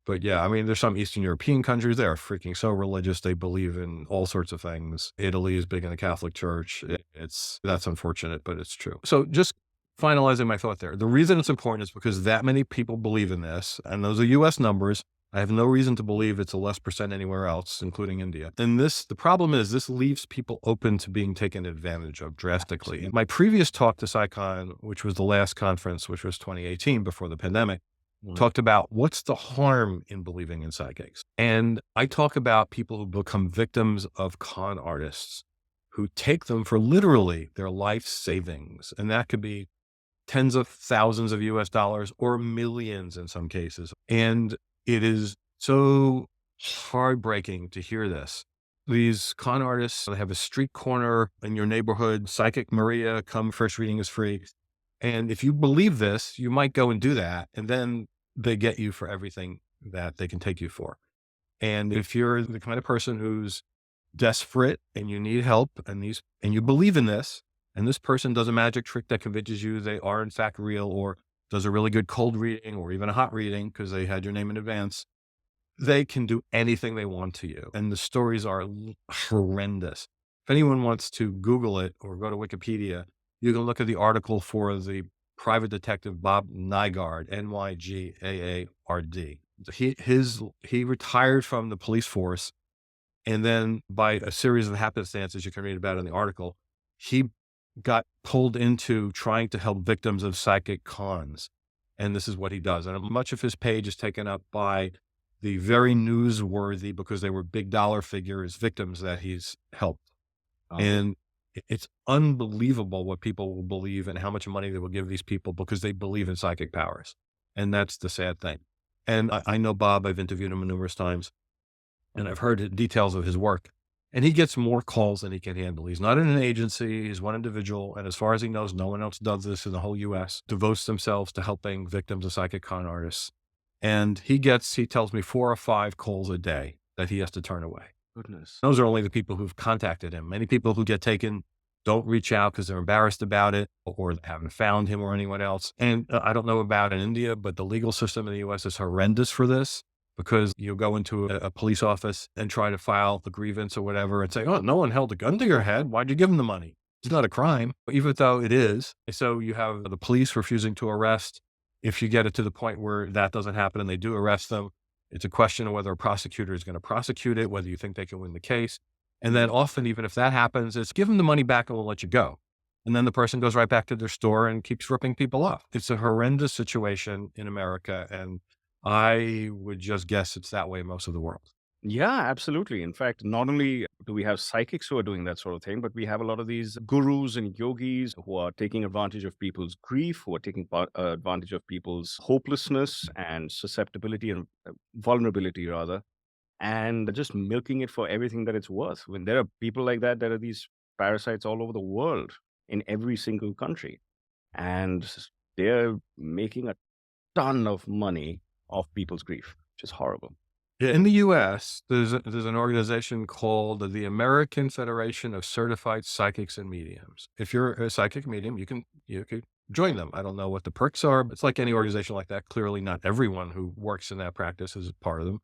But yeah, I mean, there's some Eastern European countries that are freaking so religious. They believe in all sorts of things. Italy is big in the Catholic Church. That's unfortunate, but it's true. So just finalizing my thought there. The reason it's important is because that many people believe in this, and those are US numbers. I have no reason to believe it's a less percent anywhere else, including India. And the problem is this leaves people open to being taken advantage of drastically. In my previous talk to PsyCon, which was the last conference, which was 2018 before the pandemic, talked about what's the harm in believing in psychics. And I talk about people who become victims of con artists who take them for literally their life savings. And that could be tens of thousands of US dollars or millions in some cases. And it is so heartbreaking to hear this. These con artists, they have a street corner in your neighborhood, Psychic Maria, come first reading is free. And if you believe this, you might go and do that. And then they get you for everything that they can take you for. And if you're the kind of person who's desperate and you need help and you believe in this, and this person does a magic trick that convinces you they are in fact real, or does a really good cold reading or even a hot reading because they had your name in advance, they can do anything they want to you. And the stories are horrendous. If anyone wants to Google it or go to Wikipedia, you can look at the article for the private detective Bob Nygaard, Nygaard. He retired from the police force. And then by a series of happenstances you can read about in the article, he got pulled into trying to help victims of psychic cons. And this is what he does. And much of his page is taken up by the very newsworthy, because they were big dollar figures, victims that he's helped. And it's unbelievable what people will believe and how much money they will give these people because they believe in psychic powers. And that's the sad thing. And I know Bob, I've interviewed him numerous times and I've heard details of his work. And he gets more calls than he can handle. He's not in an agency, he's one individual. And as far as he knows, no one else does this in the whole US, devotes themselves to helping victims of psychic con artists. And he tells me 4 or 5 calls a day that he has to turn away. Goodness. Those are only the people who've contacted him. Many people who get taken don't reach out because they're embarrassed about it or they haven't found him or anyone else. And I don't know about in India, but the legal system in the US is horrendous for this because you'll go into a police office and try to file the grievance or whatever and say, oh, no one held a gun to your head. Why'd you give them the money? It's not a crime, even though it is. So you have the police refusing to arrest. If you get it to the point where that doesn't happen and they do arrest them, it's a question of whether a prosecutor is going to prosecute it, whether you think they can win the case. And then often, even if that happens, it's give them the money back and we'll let you go. And then the person goes right back to their store and keeps ripping people off. It's a horrendous situation in America. And I would just guess it's that way in most of the world. Yeah, absolutely. In fact, not only do we have psychics who are doing that sort of thing, but we have a lot of these gurus and yogis who are taking advantage of people's grief, who are taking advantage of people's hopelessness and susceptibility and vulnerability, rather, and just milking it for everything that it's worth. When there are people like that, there are these parasites all over the world in every single country, and they're making a ton of money off people's grief, which is horrible. In the US, there's an organization called the American Federation of Certified Psychics and Mediums. If you're a psychic medium, you can join them. I don't know what the perks are, but it's like any organization like that. Clearly not everyone who works in that practice is a part of them.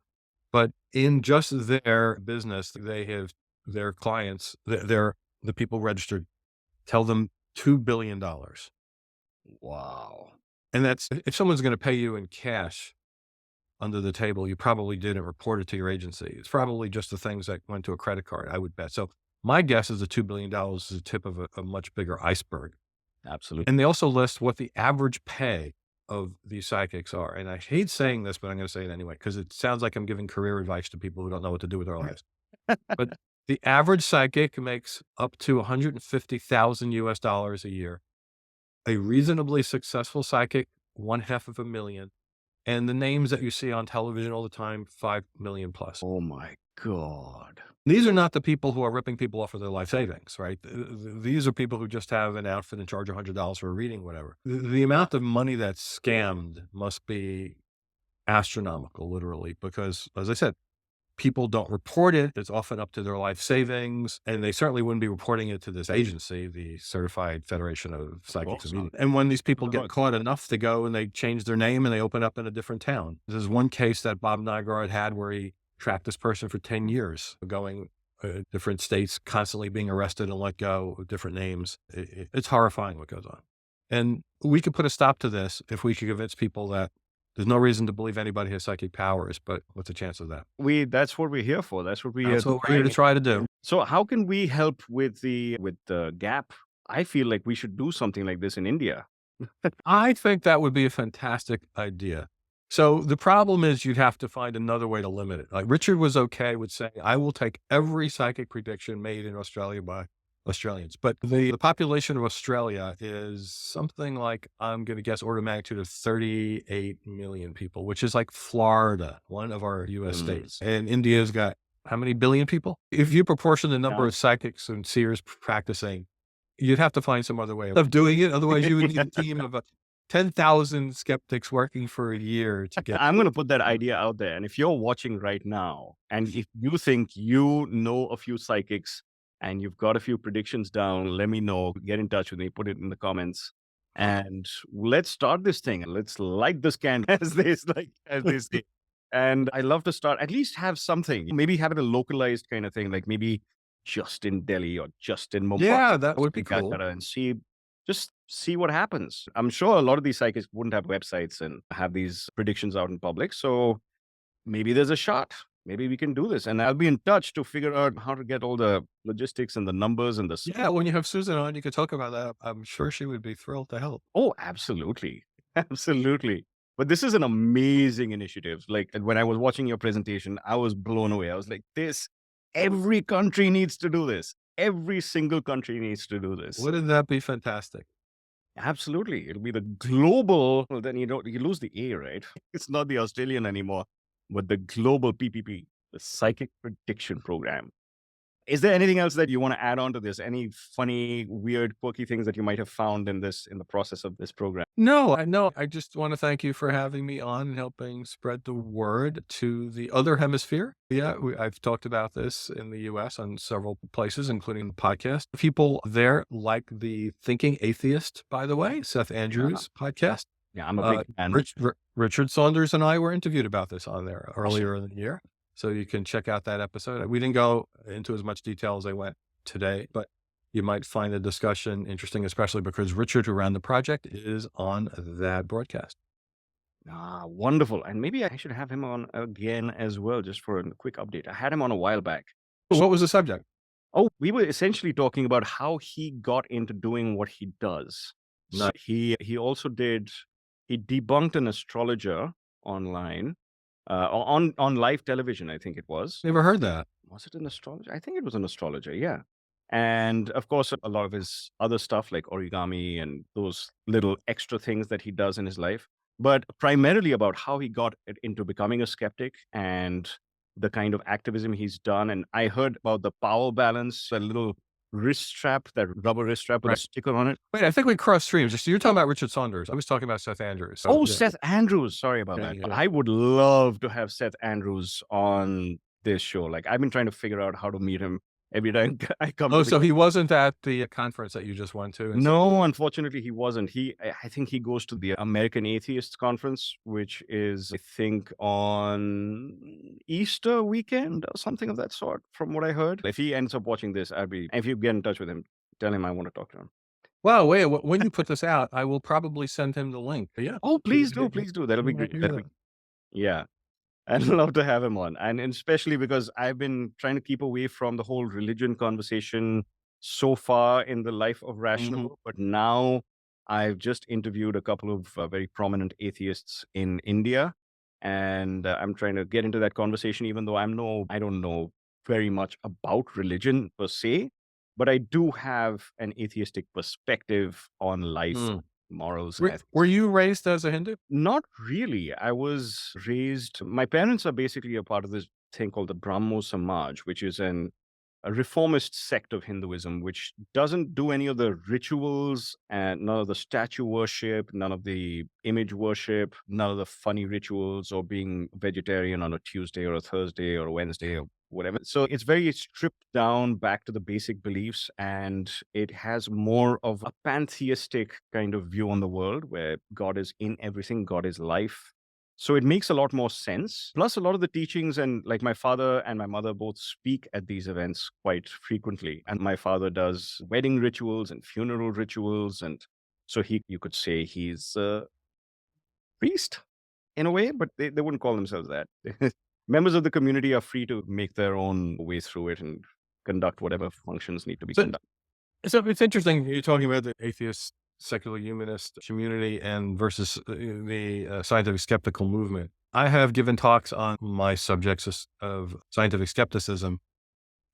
But in just their business, they have their clients, the people registered, tell them $2 billion. Wow. And that's, if someone's going to pay you in cash under the table, you probably didn't report it to your agency. It's probably just the things that went to a credit card, I would bet. So my guess is the $2 billion is the tip of a much bigger iceberg. Absolutely. And they also list what the average pay of these psychics are. And I hate saying this, but I'm going to say it anyway, because it sounds like I'm giving career advice to people who don't know what to do with their lives. But the average psychic makes up to 150,000 US dollars a year. A reasonably successful psychic, $500,000. And the names that you see on television all the time, 5 million plus. Oh my God. These are not the people who are ripping people off of their life savings, right? These are people who just have an outfit and charge $100 for a reading, whatever. The amount of money that's scammed must be astronomical, literally, because as I said, people don't report it. It's often up to their life savings, and they certainly wouldn't be reporting it to this agency, the Certified Federation of Psychics and Mediums. And when these people get caught enough, they go and they change their name and they open up in a different town. There's one case that Bob Nygaard had where he tracked this person for 10 years, going different states, constantly being arrested and let go with different names. It's horrifying what goes on. And we could put a stop to this if we could convince people that there's no reason to believe anybody has psychic powers, but what's the chance of that? That's what we're here for. That's what we're here to try to do. So how can we help with the GAPPP? I feel like we should do something like this in India. I think that would be a fantastic idea. So the problem is you'd have to find another way to limit it. Like Richard was okay with saying, I will take every psychic prediction made in Australia by Australians. But the population of Australia is something like, I'm going to guess, order of magnitude of 38 million people, which is like Florida, one of our US states. And India's got how many billion people? If you proportion the number of psychics and seers practicing, you'd have to find some other way of doing it. Otherwise, you would need a team of 10,000 skeptics working for a year to get. I'm going to put that idea out there. And if you're watching right now, and if you think you know a few psychics and you've got a few predictions down, let me know. Get in touch with me. Put it in the comments. And let's start this thing. Let's light this candle, as they say. And I love to start, at least have something. Maybe have it a localized kind of thing, like maybe just in Delhi or just in Mumbai. Yeah, that would be cool. And just see what happens. I'm sure a lot of these psychics wouldn't have websites and have these predictions out in public. So maybe there's a shot. Maybe we can do this. And I'll be in touch to figure out how to get all the logistics and the numbers and the... Yeah, when you have Susan on, you could talk about that. I'm sure she would be thrilled to help. Oh, absolutely. Absolutely. But this is an amazing initiative. Like when I was watching your presentation, I was blown away. I was like, every country needs to do this. Every single country needs to do this. Wouldn't that be fantastic? Absolutely. It'll be the global, well, then you lose the A, right? It's not the Australian anymore, but the global PPP, the Psychic Prediction Program. Is there anything else that you want to add on to this? Any funny, weird, quirky things that you might have found in the process of this program? No, I know. I just want to thank you for having me on and helping spread the word to the other hemisphere. Yeah, I've talked about this in the US on several places, including the podcast. People there like the Thinking Atheist, by the way, Seth Yeah, Andrews podcast. yeah, I'm a big fan. Richard Saunders and I were interviewed about this on there Awesome. earlier in the year. So you can check out that episode. We didn't go into as much detail as I went today, but you might find the discussion interesting, especially because Richard, who ran the project, is on that broadcast. Wonderful. And maybe I should have him on again as well, just for a quick update. I had him on a while back. What was the subject? Oh, we were essentially talking about how he got into doing what he does. So Nice. he also he debunked an astrologer online, on live television, I think it was. Never heard that. Was it an astrologer? I think it was an astrologer, yeah. And of course, a lot of his other stuff like origami and those little extra things that he does in his life, but primarily about how he got into becoming a skeptic and the kind of activism he's done. And I heard about the power balance, a little wrist strap, that rubber wrist strap with a Right. sticker on it. Wait, I think we crossed streams. So you're talking about Richard Saunders. I was talking about Seth Andrews. So, Oh, yeah. Seth Andrews. Sorry about that. Yeah. I would love to have Seth Andrews on this show. Like, I've been trying to figure out how to meet him every time I come. Oh, so he wasn't at the conference that you just went to? No, unfortunately, he wasn't. I think he goes to the American Atheists Conference, which is, I think, on Easter weekend or something of that sort, from what I heard. If he ends up watching this, if you get in touch with him, tell him I want to talk to him. Wow, wait, when you put this out, I will probably send him the link. But yeah. Oh, please do. Please do. That'll be great. Yeah. I'd love to have him on. And especially because I've been trying to keep away from the whole religion conversation so far in the life of Rationable. But now I've just interviewed a couple of very prominent atheists in India. And I'm trying to get into that conversation, even though I don't know very much about religion per se, but I do have an atheistic perspective on life, morals, and ethics. Were you raised as a Hindu? Not really. I was raised, my parents are basically a part of this thing called the Brahmo Samaj, which is a reformist sect of Hinduism, which doesn't do any of the rituals and none of the statue worship, none of the image worship, none of the funny rituals or being vegetarian on a Tuesday or a Thursday or a Wednesday or whatever. So it's very stripped down back to the basic beliefs, and it has more of a pantheistic kind of view on the world where God is in everything, God is life. So it makes a lot more sense. Plus, a lot of the teachings, and like my father and my mother both speak at these events quite frequently. And my father does wedding rituals and funeral rituals. And so you could say he's a priest in a way, but they wouldn't call themselves that. Members of the community are free to make their own way through it and conduct whatever functions need to be conducted. So it's interesting you're talking about the atheist, secular humanist community and versus the scientific skeptical movement. I have given talks on my subjects of scientific skepticism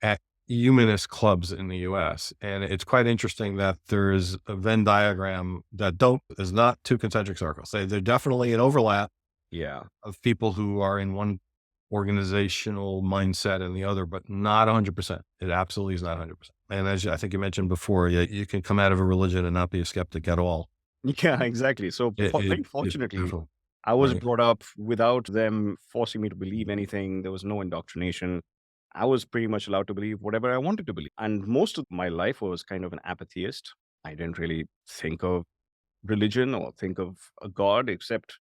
at humanist clubs in the US. And it's quite interesting that there's a Venn diagram that is not two concentric circles. They're definitely an overlap of people who are in one organizational mindset and the other, but not 100%. It absolutely is not 100%. And as I think you mentioned before, you can come out of a religion and not be a skeptic at all. Yeah, exactly. So very fortunately, I was brought up without them forcing me to believe anything. There was no indoctrination. I was pretty much allowed to believe whatever I wanted to believe. And most of my life was kind of an apatheist. I didn't really think of religion or think of a God, except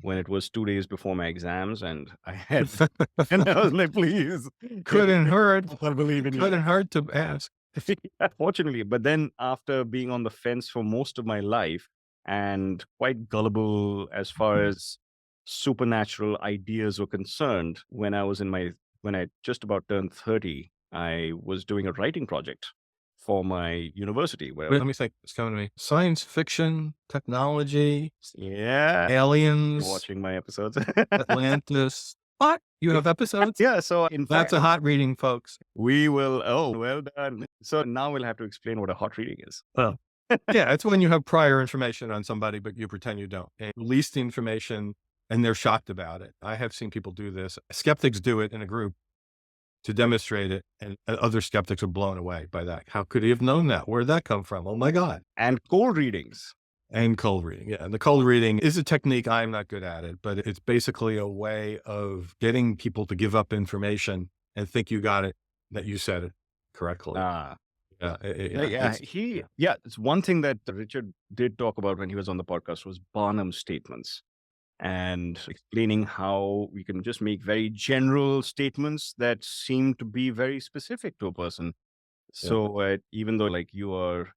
when it was 2 days before my exams, and I was like, please. Couldn't hurt. I believe in you. Couldn't hurt to ask. Fortunately. But then after being on the fence for most of my life and quite gullible as far as supernatural ideas were concerned, when I just about turned 30, I was doing a writing project for my university. Let me think. It's coming to me. Science fiction, technology, You're aliens, watching my episodes. Atlantis. What? You have episodes? Yeah. So That's a hot reading, folks. We will. Oh, well done. So now we'll have to explain what a hot reading is. Well, yeah, it's when you have prior information on somebody, but you pretend you don't. And release the information and they're shocked about it. I have seen people do this. Skeptics do it in a group. to demonstrate it. And other skeptics are blown away by that. How could he have known that? Where'd that come from? Oh my God. And cold readings. And cold reading. Yeah. And the cold reading is a technique. I'm not good at it, but it's basically a way of getting people to give up information and think you got it, that you said it correctly. Ah, Yeah. it's one thing that Richard did talk about when he was on the podcast was Barnum statements and explaining how we can just make very general statements that seem to be very specific to a person. So even though like you are,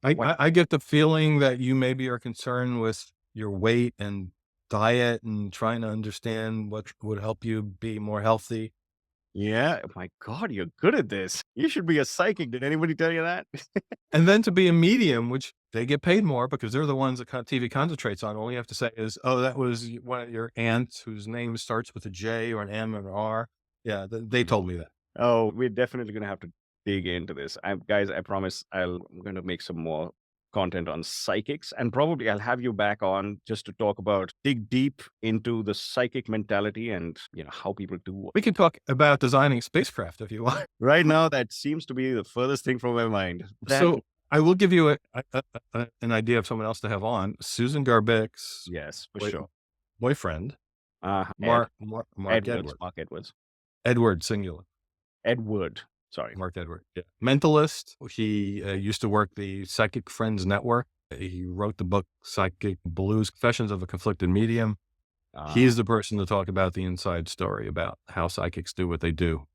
I get the feeling that you maybe are concerned with your weight and diet and trying to understand what would help you be more healthy. yeah, my God, you're good at this. You should be a psychic. Did anybody tell you that? And then to be a medium, which they get paid more because they're the ones that TV concentrates on. All you have to say is, oh, that was one of your aunts whose name starts with a J or an M or an R. Yeah, they told me that. Oh, we're definitely going to have to dig into this. Guys, I promise I'm going to make some more content on psychics, and probably I'll have you back on just to talk about, dig deep into the psychic mentality and, how people do. We can talk about designing spacecraft if you want. Right now, that seems to be the furthest thing from my mind. So I will give you an idea of someone else to have on. Susan Garbick's yes, for sure. boyfriend, Mark Edwards. Mark Edwards. Edward, singular. Edward. Sorry. Mark Edward. Yeah. Mentalist. He used to work the Psychic Friends Network. He wrote the book Psychic Blues, Confessions of a Conflicted Medium. He's the person to talk about the inside story about how psychics do what they do.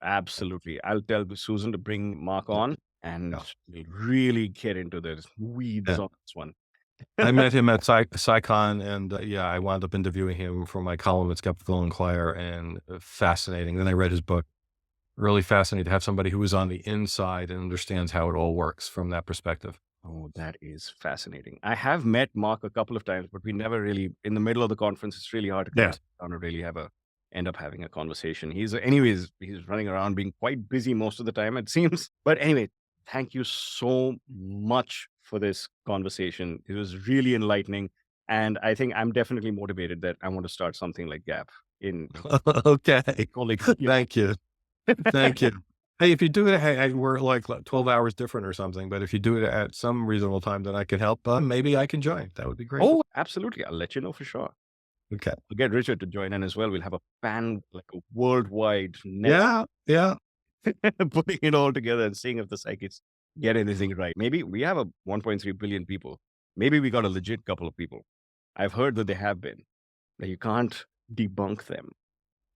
Absolutely. I'll tell Susan to bring Mark on and we'll really get into the weeds on this one. I met him at PsyCon, and I wound up interviewing him for my column at Skeptical Inquirer, and fascinating. Then I read his book. Really fascinating to have somebody who is on the inside and understands how it all works from that perspective. Oh, that is fascinating. I have met Mark a couple of times, but we never really, in the middle of the conference, it's really hard to come down to really end up having a conversation. He's running around being quite busy most of the time, it seems. But anyway, thank you so much for this conversation. It was really enlightening. And I think I'm definitely motivated that I want to start something like GAP in. Okay. Thank you. Thank you. Hey, if you do it, we're like 12 hours different or something, but if you do it at some reasonable time that I can help, maybe I can join. That would be great. Oh, absolutely. I'll let you know for sure. Okay. I'll get Richard to join in as well. We'll have a worldwide net. Yeah. Putting it all together and seeing if the psychics get anything right. Maybe we have a 1.3 billion people. Maybe we got a legit couple of people. I've heard that they have been. That you can't debunk them.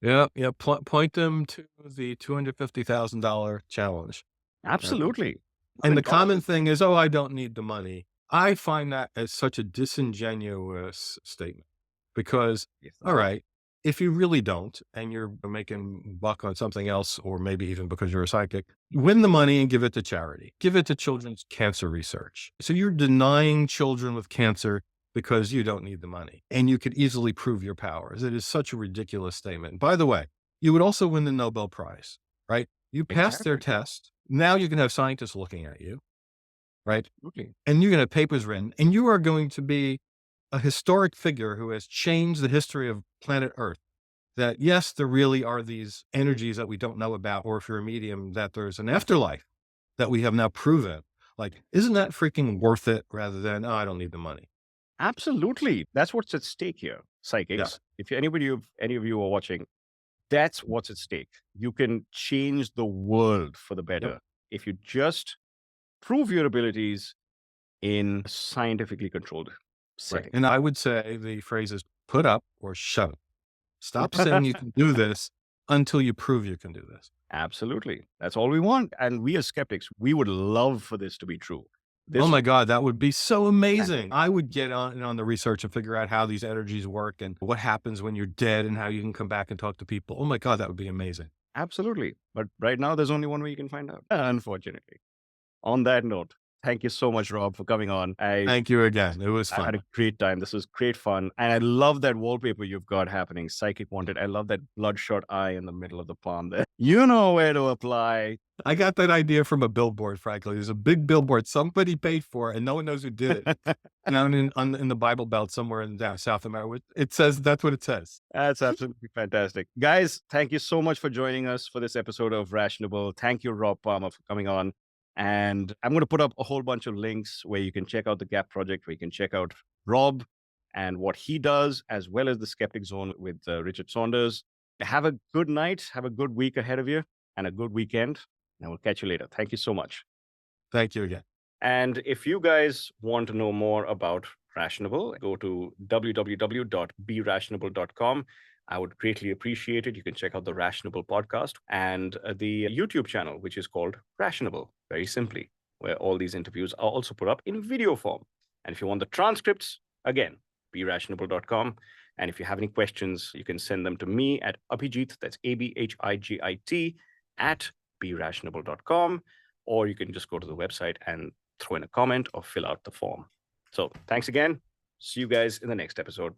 Yeah. Point them to the $250,000 challenge. Absolutely. And the common thing is, I don't need the money. I find that as such a disingenuous statement because, all right, if you really don't, and you're making buck on something else, or maybe even because you're a psychic, win the money and give it to charity. Give it to children's cancer research. So you're denying children with cancer because you don't need the money, and you could easily prove your powers. It is such a ridiculous statement. By the way, you would also win the Nobel Prize, right? You passed their test. Now you can have scientists looking at you, right? Okay. And you're going to have papers written, and you are going to be a historic figure who has changed the history of planet Earth. That yes, there really are these energies that we don't know about, or if you're a medium, that there's an afterlife that we have now proven. Like, isn't that freaking worth it rather than, I don't need the money? Absolutely. That's what's at stake here, psychics. If any of you are watching, that's what's at stake. You can change the world for the better if you just prove your abilities in a scientifically controlled setting. And I would say the phrase is put up or shut up. Stop saying you can do this until you prove you can do this. Absolutely. That's all we want. And we as skeptics, we would love for this to be true. Oh my God, that would be so amazing. I would get on the research and figure out how these energies work and what happens when you're dead and how you can come back and talk to people. Oh my God, that would be amazing. Absolutely. But right now, there's only one way you can find out, unfortunately. On that note, Thank you so much, Rob, for coming on. Thank you again. It was I had fun. a great time. This was great fun. And I love that wallpaper you've got happening. Psychic Wanted. I love that bloodshot eye in the middle of the palm there. You know where to apply. I got that idea from a billboard, frankly. There's a big billboard somebody paid for, and no one knows who did it. And I'm in the Bible Belt somewhere in South America. It says, that's what it says. That's absolutely fantastic. Guys, thank you so much for joining us for this episode of Rationable. Thank you, Rob Palmer, for coming on. And I'm going to put up a whole bunch of links where you can check out the GAP project, where you can check out Rob and what he does, as well as the Skeptic Zone with Richard Saunders. Have a good night. Have a good week ahead of you and a good weekend. And we'll catch you later. Thank you so much. Thank you again. And if you guys want to know more about Rationable, go to www.berationable.com. I would greatly appreciate it. You can check out the Rationable podcast and the YouTube channel, which is called Rationable, very simply, where all these interviews are also put up in video form. And if you want the transcripts, again, berationable.com. And if you have any questions, you can send them to me at Abhijit, that's ABHIGIT, at berationable.com. Or you can just go to the website and throw in a comment or fill out the form. So thanks again. See you guys in the next episode.